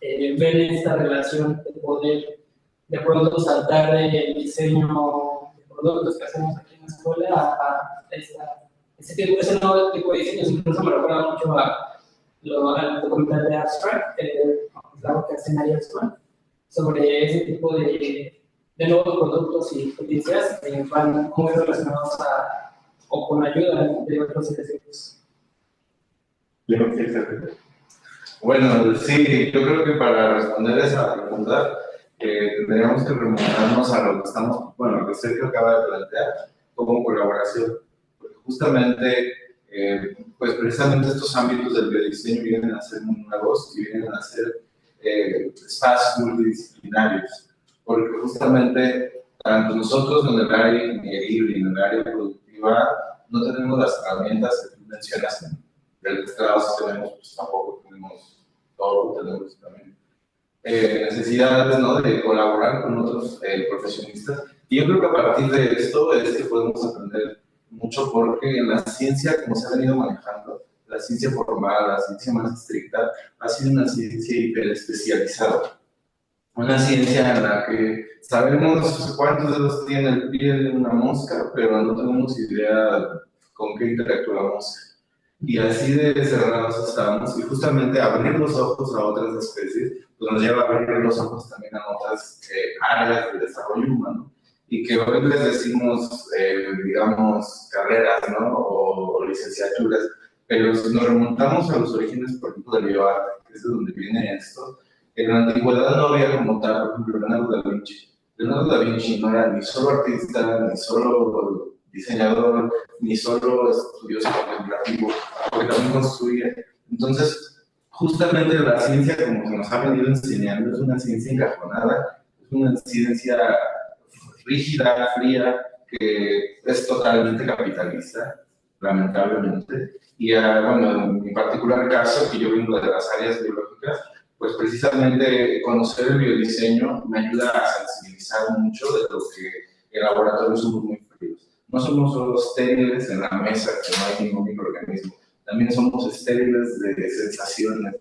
ven esta relación de poder de pronto saltar del diseño de productos que hacemos aquí en la escuela a ese nuevo tipo de diseños. Incluso me recuerda mucho al documental de Abstract, algo que hacen ahí sobre ese tipo de nuevos productos y potencias que van muy relacionados o con ayuda de otros diseños. Bueno, sí, yo creo que para responder esa pregunta tendríamos que remontarnos a lo que lo que Sergio acaba de plantear como colaboración, porque justamente, pues precisamente estos ámbitos del biodiseño vienen a ser muy nuevos y vienen a ser espacios multidisciplinarios, porque justamente tanto nosotros en el área ingenieril y en el área productiva no tenemos las herramientas que tú mencionas en el trabajo tenemos, pues tampoco tenemos todo, tenemos también necesidades, ¿no?, de colaborar con otros profesionistas. Y yo creo que a partir de esto es que podemos aprender mucho, porque en la ciencia, como se ha venido manejando, la ciencia formal, la ciencia más estricta, ha sido una ciencia hiperespecializada. Una ciencia en la que sabemos cuántos dedos tiene el pie de una mosca, pero no tenemos idea con qué interactúa la mosca. Y así de cerrados estamos, y justamente abrir los ojos a otras especies pues nos lleva a abrir los ojos también a otras áreas de desarrollo humano, y que hoy les decimos, digamos, carreras, ¿no?, o licenciaturas, pero si nos remontamos a los orígenes, por ejemplo, del bioarte, que es de donde viene esto, en la antigüedad no había como tal, por ejemplo, Leonardo da Vinci. Leonardo da Vinci no era ni solo artista, ni solo diseñador, ni solo estudioso contemplativo, porque también construía. Entonces, justamente la ciencia, como se nos ha venido enseñando, es una ciencia encajonada, es una ciencia rígida, fría, que es totalmente capitalista, lamentablemente. Y bueno, en mi particular caso, que yo vengo de las áreas biológicas, pues precisamente conocer el biodiseño me ayuda a sensibilizar mucho de lo que en laboratorio somos muy fríos. No somos solo estériles en la mesa, que no hay ningún microorganismo, también somos estériles de sensaciones,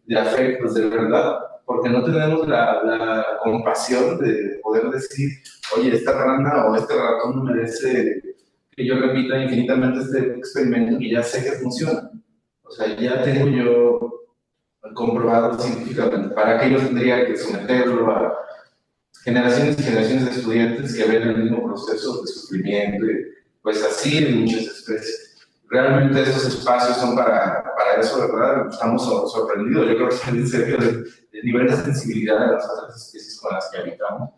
de afectos, de verdad, porque no tenemos la compasión de poder decir, oye, esta rana o este ratón no merece que yo repita infinitamente este experimento y ya sé que funciona. O sea, ya tengo yo comprobado científicamente. ¿Para qué yo tendría que someterlo a generaciones y generaciones de estudiantes que ven el mismo proceso de sufrimiento? Pues así en muchas especies. Realmente esos espacios son para eso, ¿verdad? Estamos sorprendidos. Yo creo que también cerca del nivel de sensibilidad de las otras especies con las que habitamos.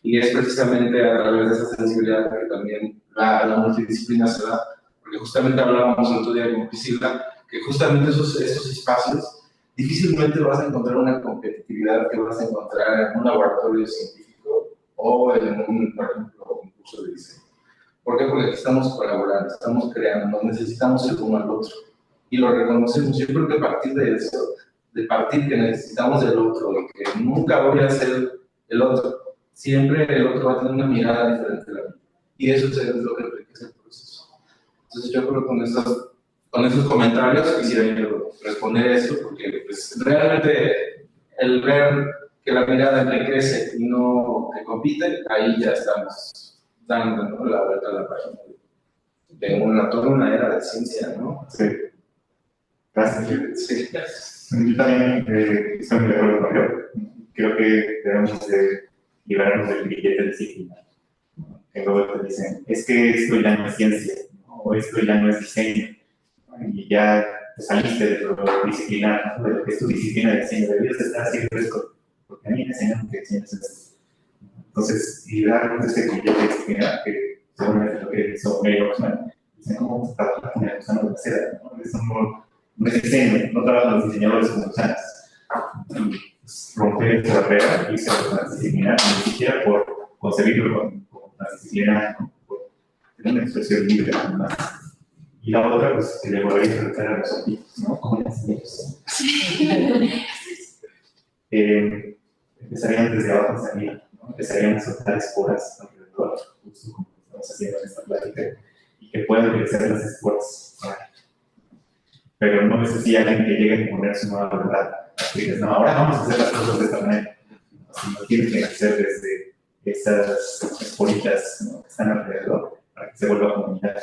Y es precisamente a través de esa sensibilidad que también la multidisciplina se da, porque justamente hablábamos el otro día con Priscila, que justamente esos espacios difícilmente vas a encontrar una competitividad que vas a encontrar en un laboratorio científico o en por ejemplo, un curso de diseño. ¿Por qué? Porque aquí estamos colaborando, estamos creando, necesitamos el uno al otro. Y lo reconocemos. Yo creo que a partir de eso, de partir que necesitamos del otro, y que nunca voy a ser el otro, siempre el otro va a tener una mirada diferente a la mía. Y eso es lo que enriquece el proceso. Entonces yo creo que con esos comentarios quisiera yo responder eso, porque pues, realmente el ver que la mirada enriquece y no que compite, ahí ya estamos dando, ¿no?, la vuelta a la página de toda una era de ciencia, ¿no? Sí. Gracias. Sí. Yo también estoy muy de acuerdo con Leo. Creo que debemos de liberarnos del billete de disciplina. Que luego te dicen, es que esto ya no es ciencia, ¿no? O esto ya no es diseño, ¿no? Y ya te saliste de lo disciplinar, ¿no? De lo que es tu disciplina de diseño. Deberías estar así fresco, porque a mí me enseñan que diseño es esto. Entonces, liberarnos de este billete de disciplina, que seguramente lo que hizo Mary Oxman, dicen cómo trabajar con el gusano de la seda, ¿no? Eso no es diseño, no trabajan los diseñadores con gusanos. Pues, romper esta barrera y ser transdisciplinar, ni siquiera por concebirlo como transdisciplinar, ¿no? Por tener una expresión libre, además. Y la otra, pues, que le volvería a tratar a los amigos, ¿no? Como las niños. Empezarían desde abajo hacia arriba, ¿no? Empezarían a soltar esporas alrededor, justo como estamos haciendo en esta plática, y que puedan crecer las esporas. Pero no es así alguien que llegue a imponer su nueva verdad. Así dices, no, ahora vamos a hacer las cosas de esta manera. Sino tiene que nacer desde esas esporitas, ¿no? Que están alrededor para que se vuelva comunidad.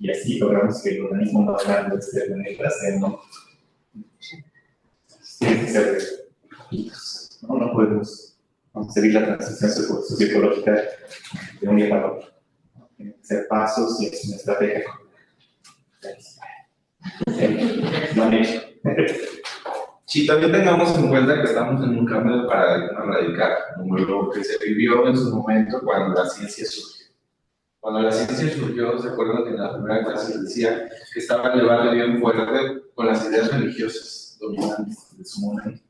Y así logramos que el organismo más grande esté en el trasero, ¿no? Tiene que ser de poquitos, ¿no? No podemos concebir la transición socioecológica de un día para otro, ¿no? Tiene que ser pasos y es una estrategia. Lo han hecho. Sí, también tengamos en cuenta que estamos en un cambio de paradigma radical, como lo que se vivió en su momento cuando la ciencia surgió. Cuando la ciencia surgió, ¿se acuerdan que en la primera clase les decía que estaba el debate bien fuerte con las ideas religiosas dominantes de su momento?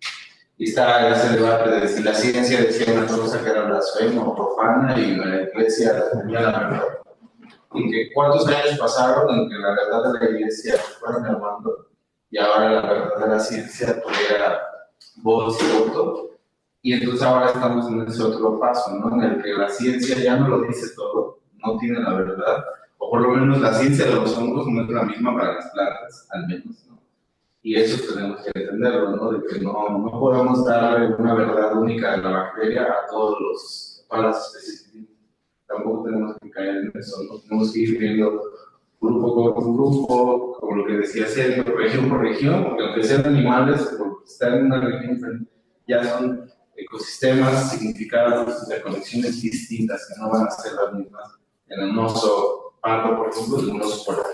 Y está ese debate de si la ciencia decía una cosa que era blasfema o profana y la iglesia tenía la verdad. Y que cuántos años pasaron en que la verdad de la iglesia fuera mermando y ahora la verdad de la ciencia tuviera voz y voto. Y entonces ahora estamos en ese otro paso, ¿no? En el que la ciencia ya no lo dice todo, no tiene la verdad, o por lo menos la ciencia de los hongos no es la misma para las plantas, al menos, ¿no? Y eso tenemos que entenderlo, ¿no? De que no podemos darle una verdad única de la bacteria a todas las especies. Tampoco tenemos que caer en eso, ¿no? Tenemos que ir viendo grupo por grupo, como lo que decía Sergio, región por región, porque aunque sean animales, porque están en una región, ya son ecosistemas significados, interconexiones distintas que no van a ser las mismas. En un oso pardo, por ejemplo, de un oso polar.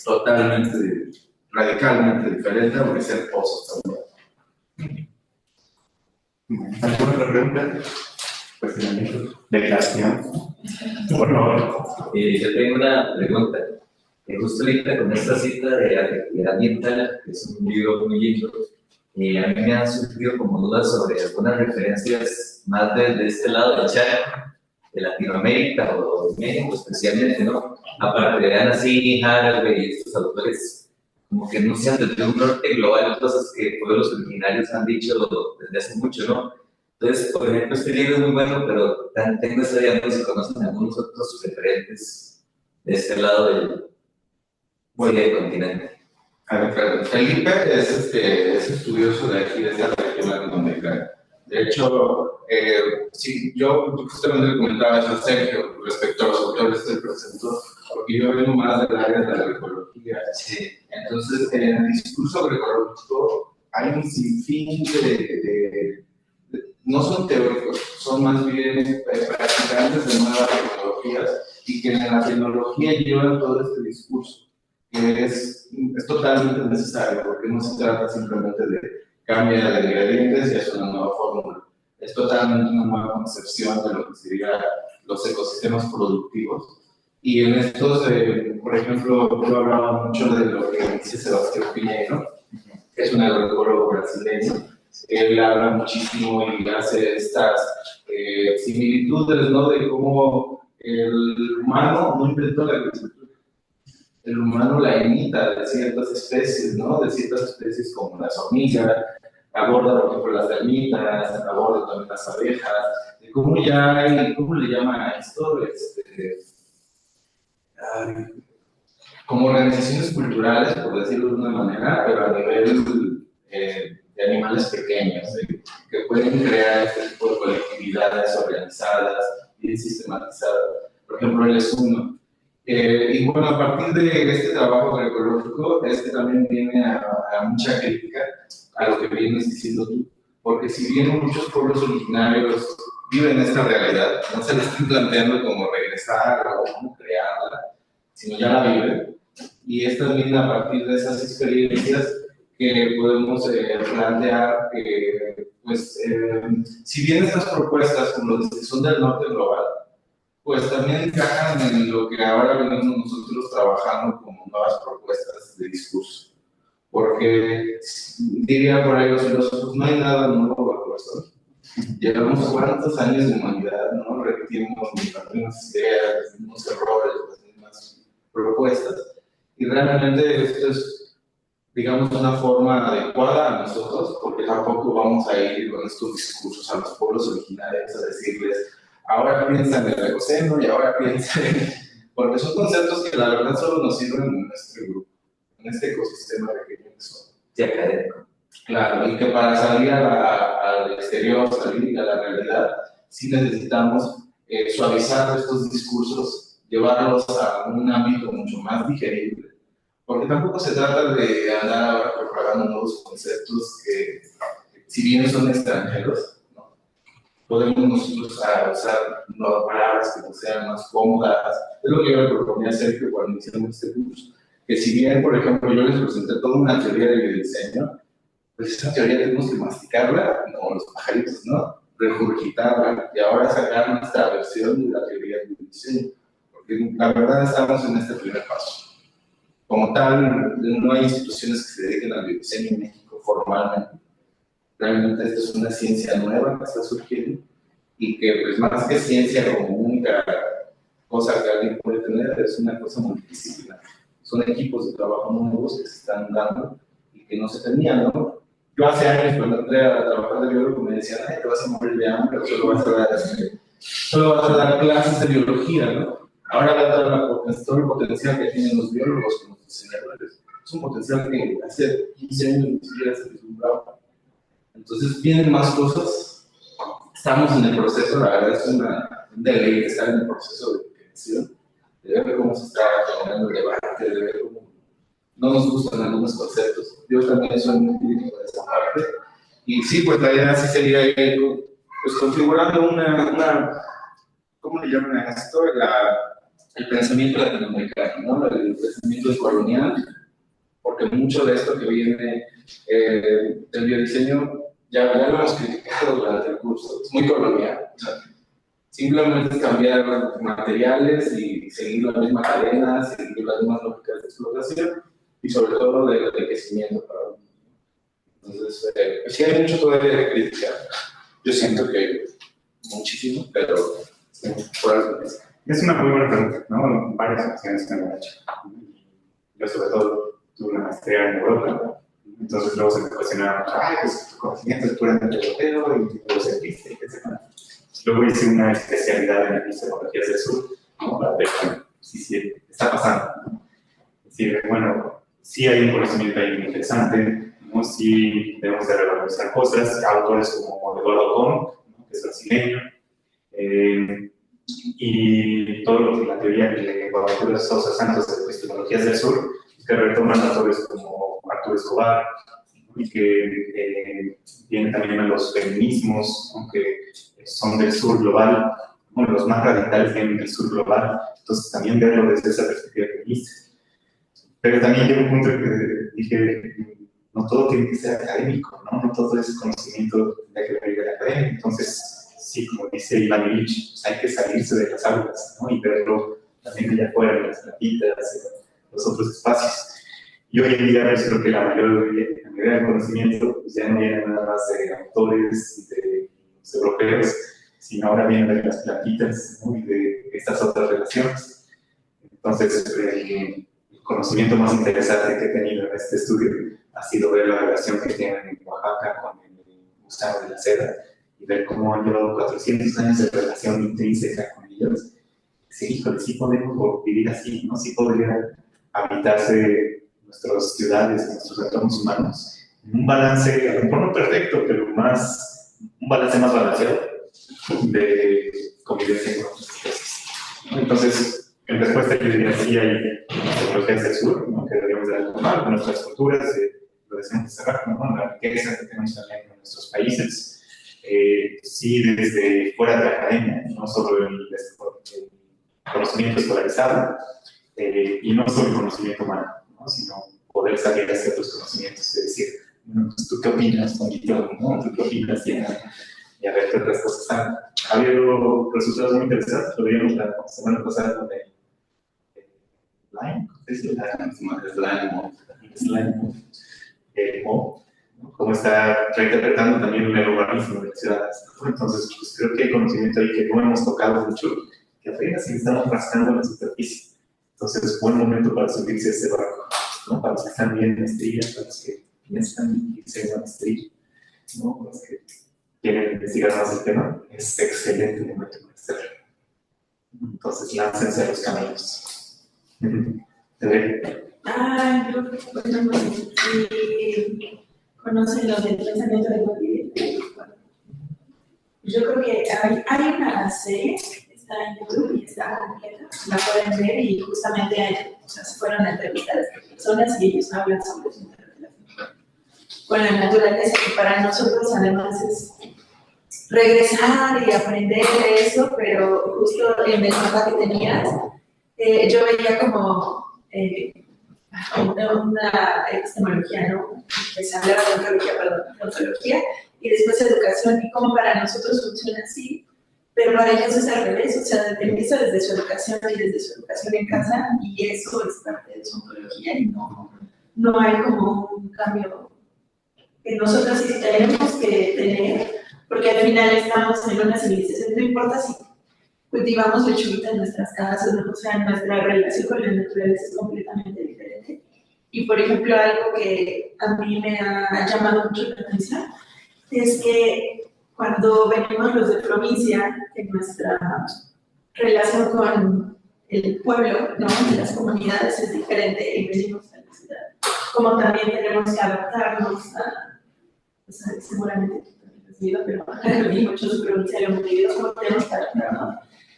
Totalmente, radicalmente diferente, aunque sean osos también. ¿Alguna otra pregunta? Cuestionamiento, declaración. Por favor. Yo tengo una pregunta. Justo ahorita con esta cita de actividad ambiental, que es un libro muy lindo, a mí me han surgido como dudas sobre algunas referencias más de este lado del charco, de Latinoamérica o de México especialmente, ¿no? Aparte de Ana Sini, Haraway y estos autores, como que no sean desde un norte global, cosas que pueblos originarios han dicho desde hace mucho, ¿no? Entonces, por ejemplo, este libro es muy bueno, pero tengo esa idea de si conocen algunos otros referentes de este lado del continente. A ver, Felipe es estudioso de aquí, de esta región latinoamericana. De hecho, sí, yo justamente le comentaba eso a Sergio respecto a los autores del presento, porque yo vengo más del área de la agroecología. Sí. Entonces, en el discurso agroecológico hay un sinfín no son teóricos, son más bien practicantes de nuevas tecnologías y que en la tecnología llevan todo este discurso, que es totalmente necesario, porque no se trata simplemente de cambiar de ingredientes y hacer una nueva fórmula. Es totalmente una nueva concepción de lo que serían los ecosistemas productivos. Y en estos, por ejemplo, yo hablaba mucho de lo que dice Sebastián Piñeiro, que es un agroecólogo brasileño. Él habla muchísimo y hace estas similitudes, ¿no? De cómo el humano no inventó la agricultura. El humano la imita de ciertas especies, ¿no? De ciertas especies como las hormigas, aborda, por ejemplo, las termitas, aborda también las abejas, de cómo ya hay, ¿cómo le llaman a esto? Como organizaciones culturales, por decirlo de una manera, pero a nivel de animales pequeños, que pueden crear este tipo de colectividades organizadas, bien sistematizadas. Por ejemplo, él es uno. Y bueno, a partir de este trabajo agroecológico, es que también viene a mucha crítica a lo que vienes diciendo tú, porque si bien muchos pueblos originarios viven esta realidad, no se la están planteando como regresar o como crearla, sino ya la viven, y es también a partir de esas experiencias que podemos plantear que, pues, si bien estas propuestas, como los que son del norte global, pues también encajan en lo que ahora venimos nosotros trabajando como nuevas propuestas de discurso. Porque, diría por ahí los filósofos, no hay nada nuevo bajo el sol. Llevamos cuántos años de humanidad, ¿no? Repetimos las mismas ideas, los mismos errores, las mismas propuestas. Y realmente esto es, digamos, una forma adecuada a nosotros, porque tampoco vamos a ir con estos discursos a los pueblos originarios a decirles, ahora piensan en el ecoceno y ahora piensan porque son conceptos que la verdad solo nos sirven en nuestro grupo, en este ecosistema pequeño que son. Sí, académico. Claro, y que para salir al exterior, salir a la realidad, sí necesitamos suavizar estos discursos, llevarlos a un ámbito mucho más digerible. Porque tampoco se trata de andar ahora propagando nuevos conceptos que, si bien son extranjeros, ¿no? Podemos nosotros usar nuevas palabras que nos sean más cómodas. Es lo que yo le proponía a Sergio cuando hicimos este curso. Que si bien, por ejemplo, yo les presenté toda una teoría de biodiseño, pues esa teoría tenemos que masticarla, como los pajaritos, ¿no? Regurgitarla y ahora sacar nuestra versión de la teoría del biodiseño. Porque la verdad estamos en este primer paso. Como tal, no hay instituciones que se dediquen al biodiseño en México formalmente. Realmente esto es una ciencia nueva que está surgiendo y que, pues, más que ciencia como única cosa que alguien puede tener, es una cosa multidisciplinar. Son equipos de trabajo nuevos que se están dando y que no se tenían, ¿no? Yo hace años, cuando entré a trabajar de biólogo, me decían, ay, te vas a morir de hambre, solo vas a dar clases de biología, ¿no? Ahora todo el potencial que tienen los biólogos como diseñadores es un potencial que hace 15 años ni siquiera se vislumbraba. Entonces vienen más cosas, estamos en el proceso, la verdad es un deleite estar en el proceso de creación, de ver cómo se está generando el debate, de ver cómo no nos gustan algunos conceptos. Yo también soy muy crítico de esa parte. Y sí, pues la idea sí sería ir pues, configurando una ¿cómo le llaman a esto? El pensamiento latinoamericano, ¿no? El pensamiento colonial, porque mucho de esto que viene del biodiseño ya lo hemos criticado durante el curso, es muy colonial. O sea, simplemente es cambiar materiales y seguir la misma cadena, seguir las mismas lógicas de explotación y sobre todo de enriquecimiento para uno. Entonces, sí hay mucho todavía de criticar. Yo siento que muchísimo, pero por algo es. Es una muy buena pregunta, ¿no? Varias ocasiones que me han hecho. Yo, sobre todo, tuve una maestría en Europa, entonces luego se me cuestionaba, ay, pues tu conocimiento es puramente europeo y los científicos, etc. Luego hice una especialidad en epistemologías del sur, ¿no? Para ver si está pasando, ¿no? Es decir, bueno, sí hay un conocimiento ahí muy interesante, ¿no? Sí debemos de revalorizar cosas, autores como Eduardo Kohn, ¿no? Que es brasileño, y todo lo que la teoría de Boaventura Sousa Santos de epistemologías del sur, que retoman autores como Arturo Escobar, ¿no? Y que vienen también a los feminismos, ¿no? Que son del sur global, bueno, los más radicales vienen del sur global, entonces también verlo desde esa perspectiva feminista. Pero también llegó un punto en que dije, no todo tiene que ser académico, no todo es conocimiento de que venir de la academia, entonces sí, como dice Iván Illich, pues hay que salirse de las aulas, ¿no? Y verlo también allá afuera, en las platitas, en los otros espacios. Y hoy en día pues, creo que la mayoría del conocimiento pues, ya no viene nada más de autores de los europeos, sino ahora viene de las platitas, ¿no? Y de estas otras relaciones. Entonces, el conocimiento más interesante que he tenido en este estudio ha sido ver la relación que tienen en Oaxaca con el gusano de la seda, y ver cómo han llevado 400 años de relación intrínseca con ellos. Sí, híjole, sí podemos vivir así, ¿no? Sí podría habitarse nuestras ciudades, nuestros entornos humanos, en un balance, a lo mejor no perfecto, pero un balance más balanceado de convivencia con otras especies, ¿no? Entonces, En respuesta, yo diría sí hay tecnologías del sur, ¿no? Que deberíamos de retomar con nuestras culturas, lo decíamos hace rato, ¿no? La riqueza que tenemos también en nuestros países. Sí, desde fuera de la academia, no solo el conocimiento escolarizado, y no solo el conocimiento humano, ¿no? Sino poder salir hacia otros conocimientos, es decir, pues, ¿tú qué opinas, Juanito? ¿No? ¿Tú qué opinas? Y a ver qué otras cosas han. Ha habido resultados muy interesantes, lo vimos la semana pasada con el Slime, cómo está reinterpretando también el urbanismo de las ciudades. Entonces, pues, creo que hay conocimiento ahí que no hemos tocado mucho, que apenas sí estamos rascando la superficie. Entonces, es buen momento para subirse a ese barco, ¿no? Para los que están bien en maestría, para los que piensan irse en la maestría, ¿no? Para los que quieren investigar más el tema, es excelente momento para hacerlo. Entonces, láncense a los caminos. Yo, bueno, conocen lo del pensamiento de Maquiavelo. Yo creo que hay una serie, está en YouTube y está completa, la pueden ver y justamente se fueron a entrevistar a estas personas y ellos hablan sobre su interrelación con la naturaleza, que para nosotros además es regresar y aprender de eso, pero justo en el mapa que tenías, yo veía como una epistemología, ¿no? Que se hablaba de ontología, y después educación, y como para nosotros funciona así, pero para ellos es al revés, o sea, empieza desde su educación y desde su educación en casa, y eso es parte de su ontología, y no hay como un cambio que nosotros sí tenemos que tener, porque al final estamos en una civilización, no importa si cultivamos lechuguita en nuestras casas, ¿no? O sea, nuestra relación con la naturaleza es completamente diferente. Y, por ejemplo, algo que a mí me ha llamado mucho la atención es que cuando venimos los de provincia, en nuestra relación con el pueblo, ¿no? De las comunidades es diferente y venimos a la ciudad. Como también tenemos que adaptarnos a, o sea, seguramente tú también has vivido, pero muchos provinciales hemos vivido, como tenemos que adaptarnos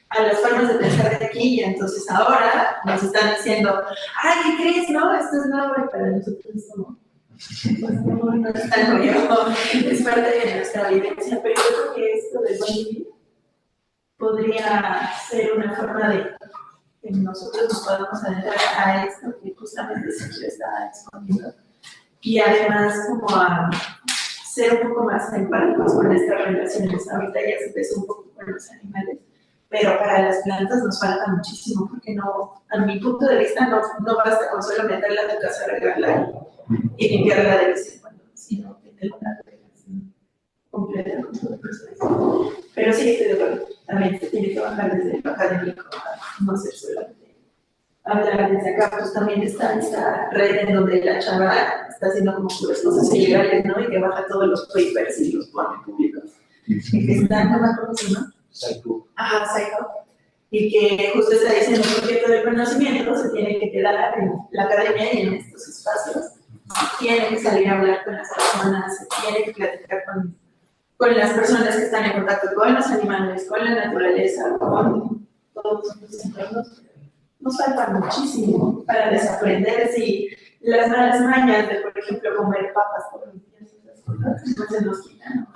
a las formas de pensar de aquí, y entonces ahora nos están diciendo, ay, ¿qué crees? No, esto es nuevo, y para nosotros es como, pues no es tan nuevo, es parte de nuestra vivencia, pero yo creo que esto de buen vivir podría ser una forma de que nosotros nos podamos adentrar a esto que justamente siempre está escondido, y además como a ser un poco más empáticos con estas relaciones. Ahorita ya se empezó un poco con los animales, pero para las plantas nos falta muchísimo, porque no, a mi punto de vista, no basta con solo meterla a tu casa, regarla y limpiarla de vez en cuando, sino que tenga una relación completa con todo el proceso. Pero sí estoy de acuerdo, también se tiene que bajar desde lo académico, a no ser solamente hablar desde acá. Pues también está esta red en donde la chava está haciendo como puras cosas ilegales, ¿no? Y que baja todos los papers y los pone públicos. Y que está, no me acuerdo si no. Psycho. Ajá, Psycho. Y que justo está diciendo que todo el conocimiento se tiene que quedar en la academia y en estos espacios. Tiene que salir a hablar con las personas, se tiene que platicar con las personas que están en contacto con los animales, con la naturaleza, con todos los entornos. Nos falta muchísimo para desaprender si las malas mañas de, por ejemplo, comer papas todos los días, esas cosas, no se nos quitan, ¿no?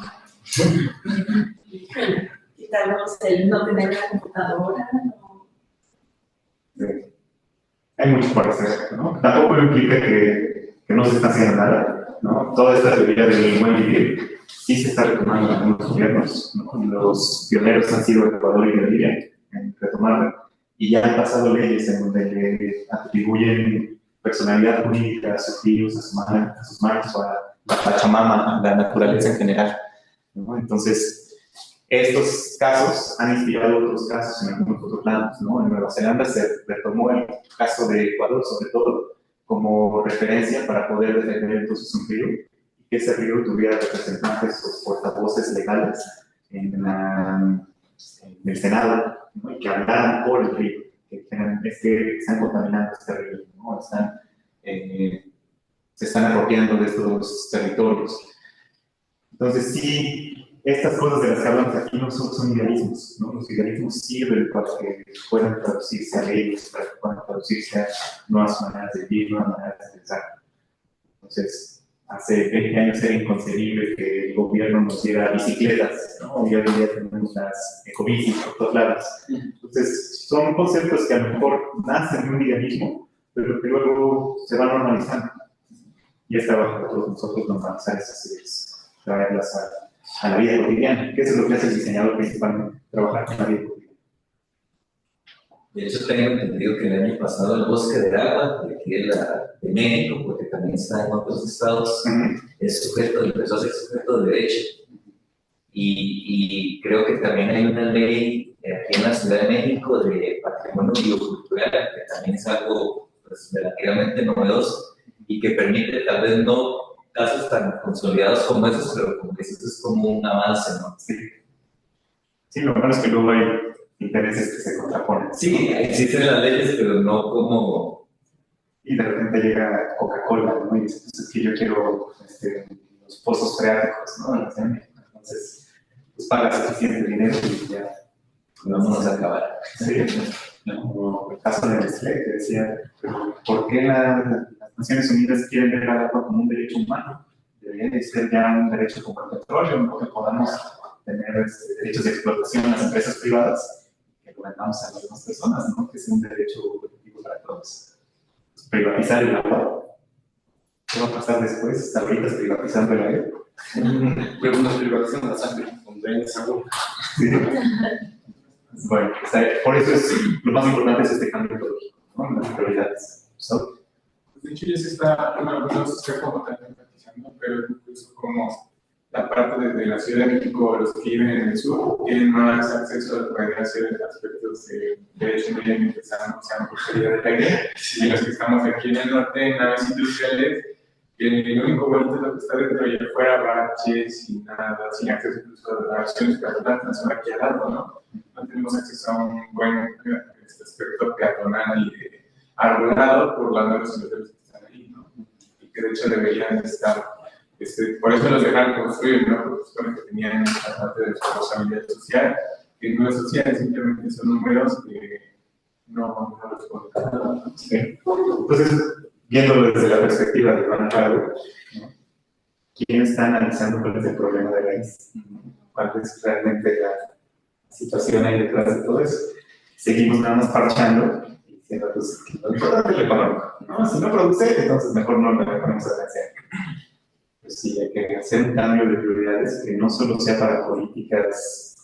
Quitarnos el no tener la computadora, ¿no? Sí. Hay mucho por hacer, ¿no? Tampoco implica que no se está haciendo nada, ¿no? Toda esta teoría del buen vivir sí se está retomando en algunos gobiernos, ¿no? Los pioneros han sido Ecuador y Bolivia en retomarla, y ya han pasado leyes en donde le atribuyen personalidad jurídica a sus hijos, a sus manos, o a la Pachamama, a la naturaleza en general, ¿no? Entonces, estos casos han inspirado otros casos en algunos otros lados, ¿no? En Nueva Zelanda se retomó el caso de Ecuador, sobre todo, como referencia para poder defender entonces un río, y que ese río tuviera representantes o portavoces legales en el Senado, ¿no? Y que hablaran por el río, que están contaminando este río, ¿no? Se están apropiando de estos territorios. Entonces sí estas cosas de las que hablamos aquí no son idealismos, ¿no? Los idealismos sirven para que puedan traducirse a leyes, para que puedan traducirse a nuevas maneras de vivir, nuevas maneras de pensar. Entonces, hace 20 años era inconcebible que el gobierno nos diera bicicletas, ¿no? Hoy en día tenemos las ecobicis por todos lados. Entonces, son conceptos que a lo mejor nacen de un idealismo, pero que luego se van normalizando. Y es trabajo de todos nosotros normalizar esas ideas, traerlas a la vida cotidiana, que eso es lo que hace el diseñador principalmente, trabajar con la vida cotidiana. De hecho, tengo entendido que el año pasado el Bosque del Agua, de aquí de México, porque también está en otros estados, empezó a ser sujeto de derecho. Y creo que también hay una ley aquí en la Ciudad de México de patrimonio biocultural, que también es algo pues, relativamente novedoso y que permite tal vez no casos tan consolidados como esos, pero como que esto es como un avance, ¿no? Sí, lo bueno es que luego hay intereses que se contraponen. Sí, existen las leyes, pero no como... Y de repente llega Coca-Cola, ¿no? Y dice, pues es que yo quiero los pozos freáticos, ¿no? Entonces, pues paga suficiente dinero y ya. Vámonos a acabar. Sí, como el caso de Nestlé, que decía, pero ¿por qué las Naciones Unidas quieren ver al agua como un derecho humano? Debería de ser ya un derecho como el petróleo, ¿no? Que podamos tener derechos de explotación en las empresas privadas, que lo vendamos a las demás personas, ¿no? Que sea un derecho colectivo para todos. Pues, privatizar el agua. ¿Qué va a pasar después? Ahorita privatizando el aire. Preguntas privatizan la sangre, con drenes agua. Sí. Bueno, por eso lo más importante es este cambio metodológico, ¿no? Las prioridades. De hecho, ya se está, bueno, no se está como tan enfatizando, pero incluso como la parte de la Ciudad de México, los que viven en el sur, tienen más acceso a poder hacer aspectos de derecho medio ambiente, sean por calidad del aire, y los que estamos aquí en el norte, en naves industriales, el único bonito es lo que está dentro y afuera, baches, sin nada, sin acceso incluso a las acciones peatonales, son aquí al lado, ¿no? No tenemos acceso a un buen aspecto peatonal y de arbolado por las nuevas industrias que están ahí, ¿no? Y que de hecho deberían estar, por eso los dejaron construir, ¿no? Porque supone que tenían la parte de responsabilidad social, que no es social, simplemente son números que no responden a nada. Sí. Entonces, viéndolo desde la perspectiva de Iván Pardo, ¿no? ¿Quién está analizando cuál es el problema de raíz? ¿Cuál es realmente la situación ahí detrás de todo eso? Seguimos nada más parchando y diciendo, pues, lo importante es lo económico, ¿no? Si no produce, entonces mejor no le ponemos atención. Pues sí, hay que hacer un cambio de prioridades que no solo sea para políticas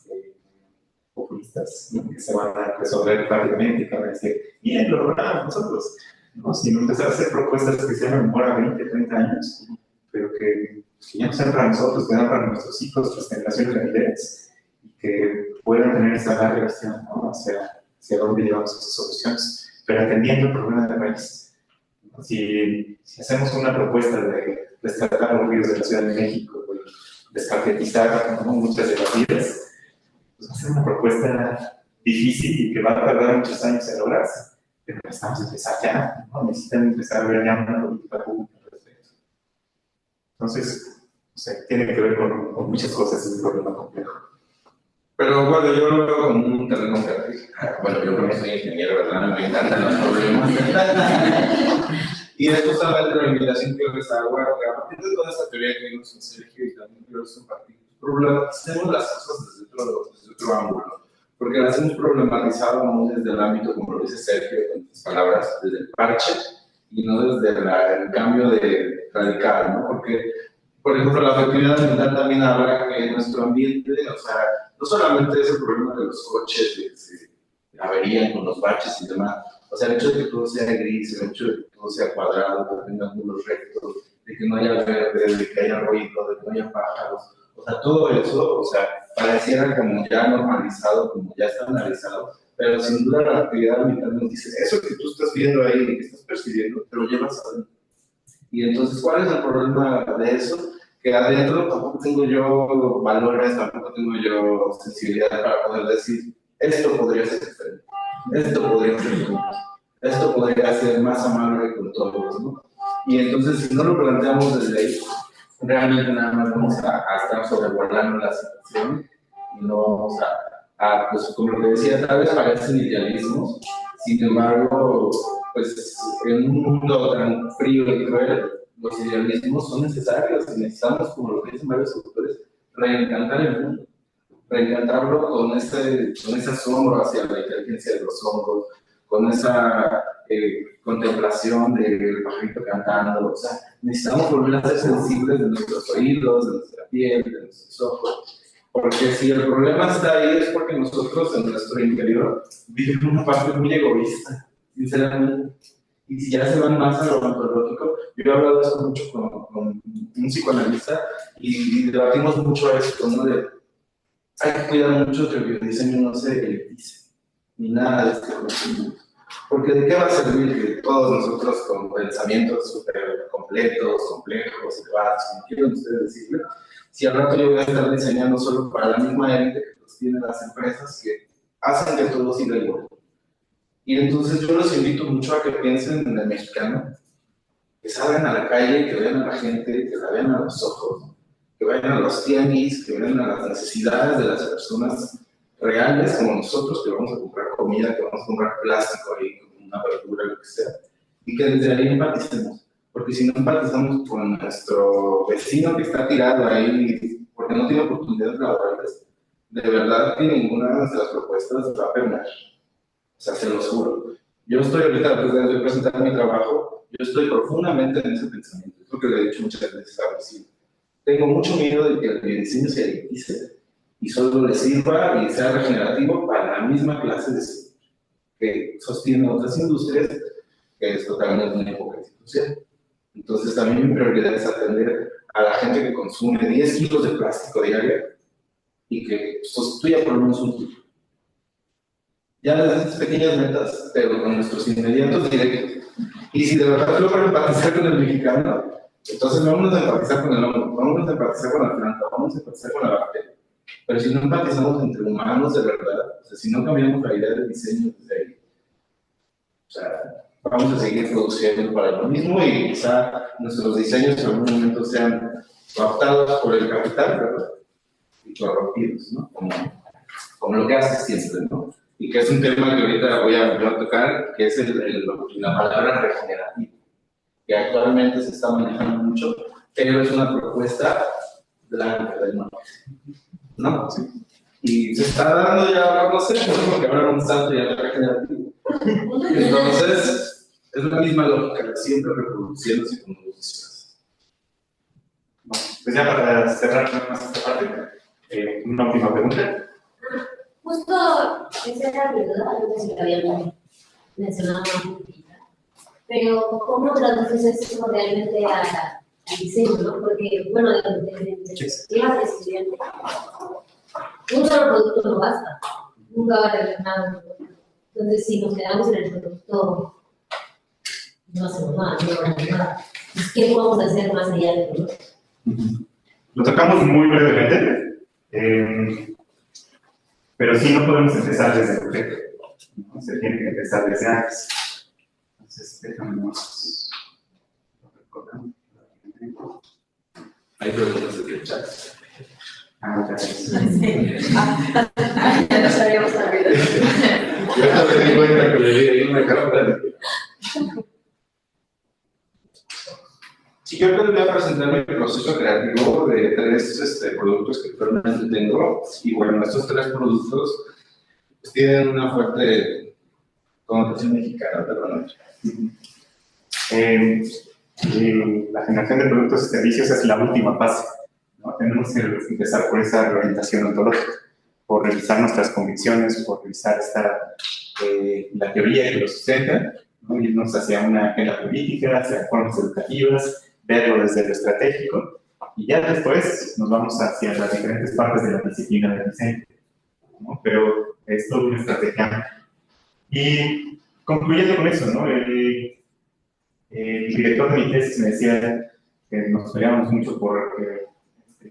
populistas, ¿no? Que se van a resolver rápidamente y que van a decir, bien, lo logramos nosotros, ¿no? Sino empezar a hacer propuestas que sean a memoria a 20, 30 años, pero que ya no sean para nosotros, que sean para nuestros hijos, las generaciones venideras, y que puedan tener esa larga visión, ¿no? hacia dónde llevamos esas soluciones, pero atendiendo el problema de raíz. Si hacemos una propuesta de descartar los ríos de la Ciudad de México, de descartetizar, ¿no? muchas de las vidas, pues va a ser una propuesta difícil y que va a tardar muchos años en lograrse. Pero necesitamos empezar ya, ¿no? Necesitan empezar a ver ya una política pública al respecto. Entonces, o sea, tiene que ver con muchas cosas, es un problema complejo. Pero bueno, yo lo veo como un terreno fértil. Bueno, yo creo que soy ingeniero, ¿verdad? Me encantan los problemas. Y después está la delimitación que es agua. A partir de toda esta teoría que vimos en Sergio y también quiero compartir, problematizamos las cosas desde otro ángulo. Porque las hemos problematizado no desde el ámbito, como lo dice Sergio, en otras palabras, desde el parche y no desde el cambio de radical, ¿no? Porque, por ejemplo, la afectividad ambiental también habla que nuestro ambiente, o sea, no solamente es el problema de los coches que se averían con los baches y demás, o sea, el hecho de que todo sea gris, el hecho de que todo sea cuadrado, que tenga ángulos rectos, de que no haya verde, de que haya ruido, de que no haya pájaros, o sea, todo eso, o sea, pareciera como ya normalizado, como ya estandarizado, pero sin duda la actividad ambiental nos dice, eso que tú estás viendo ahí, que estás percibiendo, te lo llevas adentro. Y entonces, ¿cuál es el problema de eso? Que adentro tampoco tengo yo valores, tampoco tengo yo sensibilidad para poder decir, esto podría ser diferente, esto podría ser diferente, esto podría ser más amable con todos, ¿no? Y entonces, si no lo planteamos desde ahí, realmente nada más vamos a estar sobrevolando la situación y no vamos pues como lo que decía, tal vez parecen idealismos, sin embargo, pues en un mundo tan frío y cruel, los idealismos son necesarios y necesitamos, como lo que dicen varios autores, reencantar el mundo, reencantarlo con ese asombro hacia la inteligencia de los hongos, con esa contemplación del pajarito cantando. O sea, necesitamos volver a ser sensibles de nuestros oídos, de nuestra piel, de nuestros ojos. Porque si el problema está ahí es porque nosotros en nuestro interior vivimos una parte muy egoísta, sinceramente. Y si ya se van más a lo ontológico, yo he hablado de eso mucho con un psicoanalista y debatimos mucho eso, ¿no? Hay que cuidar mucho que el biodiseño no se elitice, ni nada de este conocimiento. Porque ¿de qué va a servir que todos nosotros con pensamientos súper completos, complejos, elevados, como quieran ustedes decirlo, si al rato yo voy a estar diseñando solo para la misma élite que pues tienen las empresas que hacen que todo siga igual? Y entonces yo los invito mucho a que piensen en el mexicano, que salgan a la calle, que vean a la gente, que la vean a los ojos, que vayan a los tianguis, que vean a las necesidades de las personas reales como nosotros, que vamos a comprar comida, que vamos a comprar plástico ahí, una verdura, lo que sea, y que desde ahí empaticemos. Porque si no empatizamos con nuestro vecino que está tirado ahí porque no tiene oportunidades laborales, de verdad que ninguna de nuestras propuestas va a permear. O sea, se los juro. Yo estoy ahorita, después de presentar mi trabajo, yo estoy profundamente en ese pensamiento. Es lo que le he dicho muchas veces a vecino. Tengo mucho miedo de que el diseño se elitice y solo le sirva y sea regenerativo para la misma clase de diseño que sostiene otras industrias, que es totalmente una hipocresía social. Entonces, también mi prioridad es atender a la gente que consume 10 kilos de plástico diario y que sustituya por lo menos un kilo. Ya desde estas pequeñas metas, pero con nuestros inmediatos directos. Y si de verdad logro empatizar con el mexicano, entonces vámonos a empatizar con el hombre, vámonos a empatizar con la planta, vamos a empatizar con la bacteria. Pero si no empatizamos entre humanos de verdad, o sea, si no cambiamos la idea del diseño desde ahí, o sea, vamos a seguir produciendo para lo mismo y quizá nuestros diseños en algún momento sean cooptados por el capital, ¿verdad? Y corrompidos, ¿no? Como lo que hace siempre, ¿no? Y que es un tema que ahorita voy a tocar, que es la palabra regenerativo, que actualmente se está manejando mucho, pero es una propuesta blanca del norte, ¿no? Sí. Y se está dando ya, no sé, porque ahora un salto ya es regenerativo. Entonces, es la misma lógica, siempre reproduciéndose como decisiones. Bueno, pues ya para cerrar más esta parte, una última pregunta. Justo esa era mi duda, algo que se había mencionado antes, pero ¿cómo traduces eso realmente al diseño, no? Porque, bueno, desde mi perspectiva de estudiante, un solo producto no basta, nunca va a arreglar nada. Entonces, si nos quedamos en el producto, no hacemos nada, no logramos nada. ¿Qué podemos hacer más allá del producto? Lo tocamos muy brevemente, pero sí no podemos empezar desde el objeto, ¿no? Se tiene que empezar desde antes. Entonces, déjame más. Hay preguntas en el chat. Muchas Sí. Ya nos habíamos olvidado. Yo me di cuenta que le di ahí una carta. Sí, yo les voy a presentar mi proceso creativo de 3 productos que actualmente tengo. Y bueno, estos 3 productos pues, tienen una fuerte connotación mexicana, perdón. La generación de productos y servicios es la última fase, ¿no? Tenemos que empezar por esa reorientación ontológica, por revisar nuestras convicciones, por revisar la teoría que lo sustenta, ¿no? Irnos hacia una agenda política, hacia formas educativas, verlo desde lo estratégico, y ya después nos vamos hacia las diferentes partes de la disciplina del diseño, ¿no? Pero es toda una estrategia. Y concluyendo con eso, ¿no? El director de mi tesis me decía que nos peleábamos mucho porque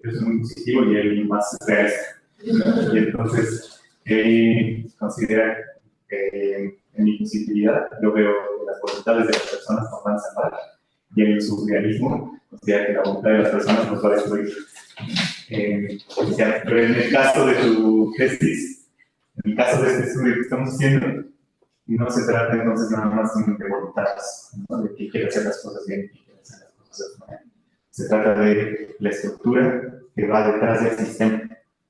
yo soy muy positivo y él más realista. Y entonces, él considera que en mi positividad yo veo las voluntades de las personas nos van a salvar. y el surrealismo, o sea, que la voluntad de las personas nos va a destruir. Pero en el caso de tu tesis, en el caso de este estudio que estamos haciendo, no se trata entonces nada más de voluntades, ¿no? De que quiere hacer las cosas bien y quiere hacer las cosas de otra manera. Se trata de la estructura que va detrás del sistema,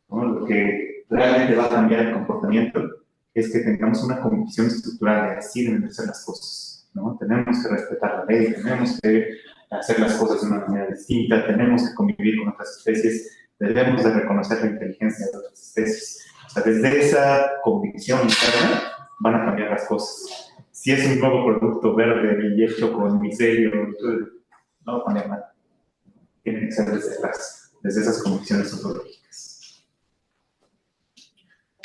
¿no? Lo que realmente va a cambiar el comportamiento es que tengamos una convicción estructural de así deben hacer las cosas, ¿no? Tenemos que respetar la ley, tenemos que hacer las cosas de una manera distinta, tenemos que convivir con otras especies, debemos de reconocer la inteligencia de otras especies. O sea, desde esa convicción interna van a cambiar las cosas. Si es un nuevo producto verde y hecho con micelio, no va a cambiar nada. Tiene que ser desde atrás, desde esas convicciones ontológicas.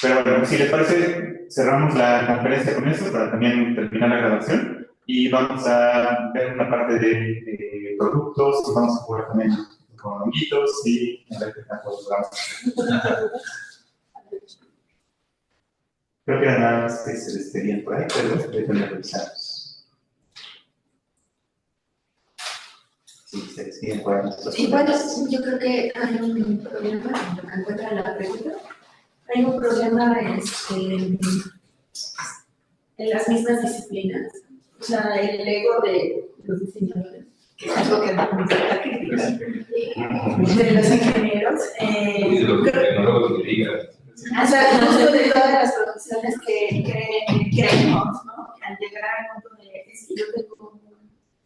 Pero bueno, si les parece, cerramos la conferencia con eso para también terminar la grabación y vamos a ver una parte de productos y vamos a jugar también con honguitos y a ver qué tanto jugamos. Creo que era nada más que se despedían por ahí, pero déjenme revisarlos. Sí, se despiden por ahí. Igual, yo creo que hay un problema en lo que encuentra la pregunta. Hay un problema en las mismas disciplinas. O sea, el ego de los diseñadores, que es algo que nos gusta criticar, de los ingenieros. Y de los tecnólogos que digan. O sea, nosotros de todas las producciones que creemos, ¿no? Al llegar al punto de, es que yo tengo un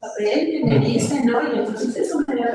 papel que me dice, ¿no? Y entonces eso me da